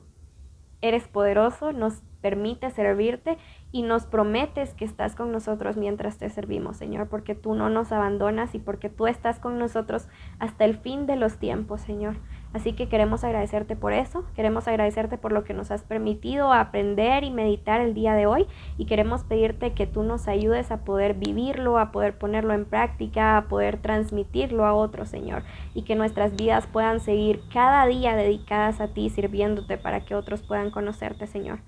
[SPEAKER 4] eres poderoso, nos permite servirte y nos prometes que estás con nosotros mientras te servimos, Señor, porque tú no nos abandonas y porque tú estás con nosotros hasta el fin de los tiempos, Señor. Así que queremos agradecerte por eso, queremos agradecerte por lo que nos has permitido aprender y meditar el día de hoy, y queremos pedirte que tú nos ayudes a poder vivirlo, a poder ponerlo en práctica, a poder transmitirlo a otros, Señor, y que nuestras vidas puedan seguir cada día dedicadas a ti, sirviéndote para que otros puedan conocerte, Señor.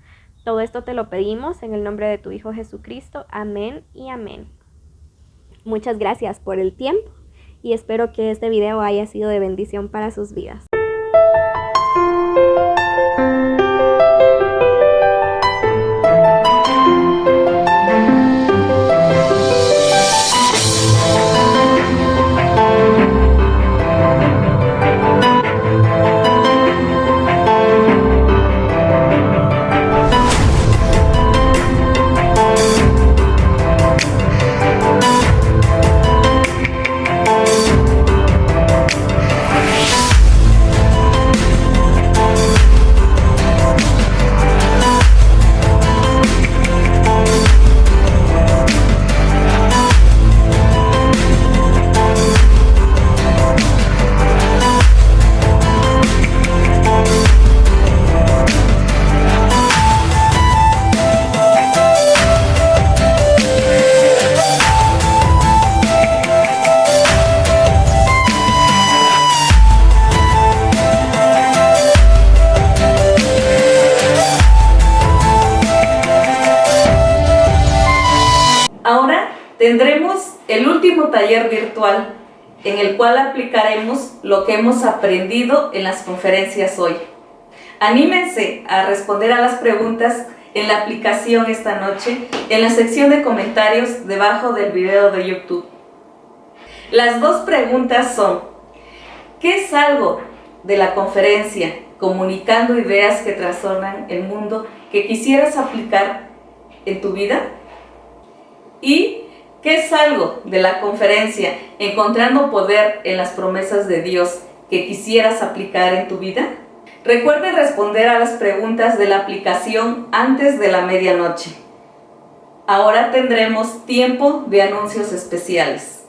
[SPEAKER 4] Todo esto te lo pedimos en el nombre de tu Hijo Jesucristo. Amén y amén. Muchas gracias por el tiempo, y espero que este video haya sido de bendición para sus vidas.
[SPEAKER 1] tendremos el último taller virtual en el cual aplicaremos lo que hemos aprendido en las conferencias hoy. Anímense a responder a las preguntas en la aplicación esta noche, en la sección de comentarios debajo del video de YouTube. Las dos preguntas son: ¿qué es algo de la conferencia Comunicando Ideas que Trastornan el Mundo que quisieras aplicar en tu vida? ¿Y qué es algo de la conferencia Encontrando Poder en las Promesas de Dios que quisieras aplicar en tu vida? Recuerden responder a las preguntas de la aplicación antes de la medianoche. Ahora tendremos tiempo de anuncios especiales.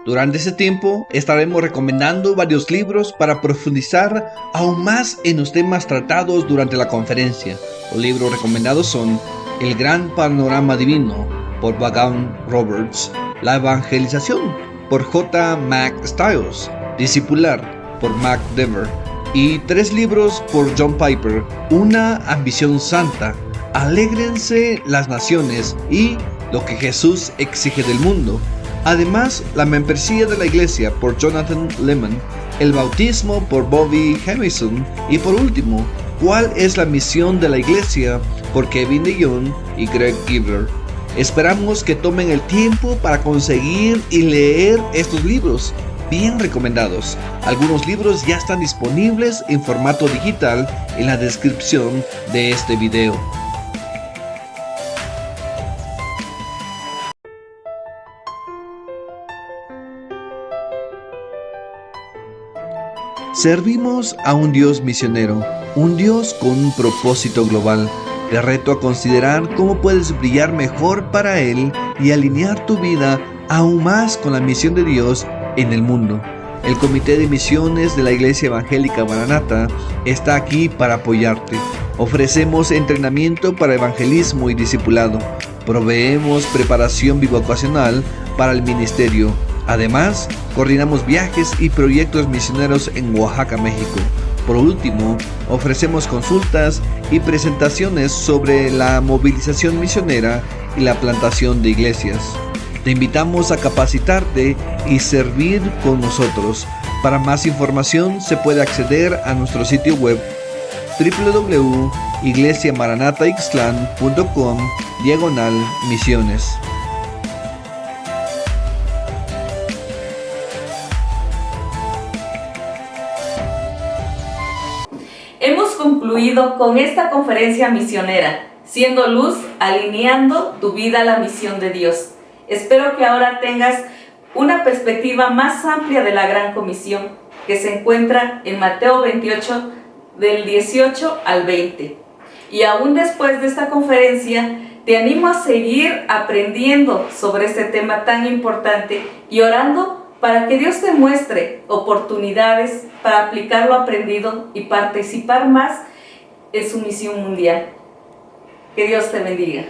[SPEAKER 3] Durante ese tiempo estaremos recomendando varios libros para profundizar aún más en los temas tratados durante la conferencia. Los libros recomendados son El Gran Panorama Divino por Vaughan Roberts, La Evangelización por J. Mack Stiles, Discipular por Mac Dever, y 3 libros por John Piper: Una ambición santa, Alégrense las naciones y Lo que Jesús exige del mundo. Además, La membresía de la iglesia por Jonathan Leeman, El bautismo por Bobby Jamieson y por último, ¿Cuál es la misión de la iglesia? Por Kevin DeYoung y Greg Giver. Esperamos que tomen el tiempo para conseguir y leer estos libros bien recomendados. Algunos libros ya están disponibles en formato digital en la descripción de este video. Servimos a un Dios misionero, un Dios con un propósito global. Te reto a considerar cómo puedes brillar mejor para Él y alinear tu vida aún más con la misión de Dios en el mundo. El Comité de Misiones de la Iglesia Evangélica Maranata está aquí para apoyarte. Ofrecemos entrenamiento para evangelismo y discipulado. Proveemos preparación bivocacional para el ministerio. Además, coordinamos viajes y proyectos misioneros en Oaxaca, México. Por último, ofrecemos consultas y presentaciones sobre la movilización misionera y la plantación de iglesias. Te invitamos a capacitarte y servir con nosotros. Para más información se puede acceder a nuestro sitio web www.iglesiamaranataixtlan.com/misiones.
[SPEAKER 1] Hemos concluido con esta conferencia misionera, siendo luz, alineando tu vida a la misión de Dios. Espero que ahora tengas una perspectiva más amplia de la Gran Comisión que se encuentra en Mateo 28, del 18 al 20. Y aún después de esta conferencia, te animo a seguir aprendiendo sobre este tema tan importante y orando para que Dios te muestre oportunidades para aplicar lo aprendido y participar más en su misión mundial. Que Dios te bendiga.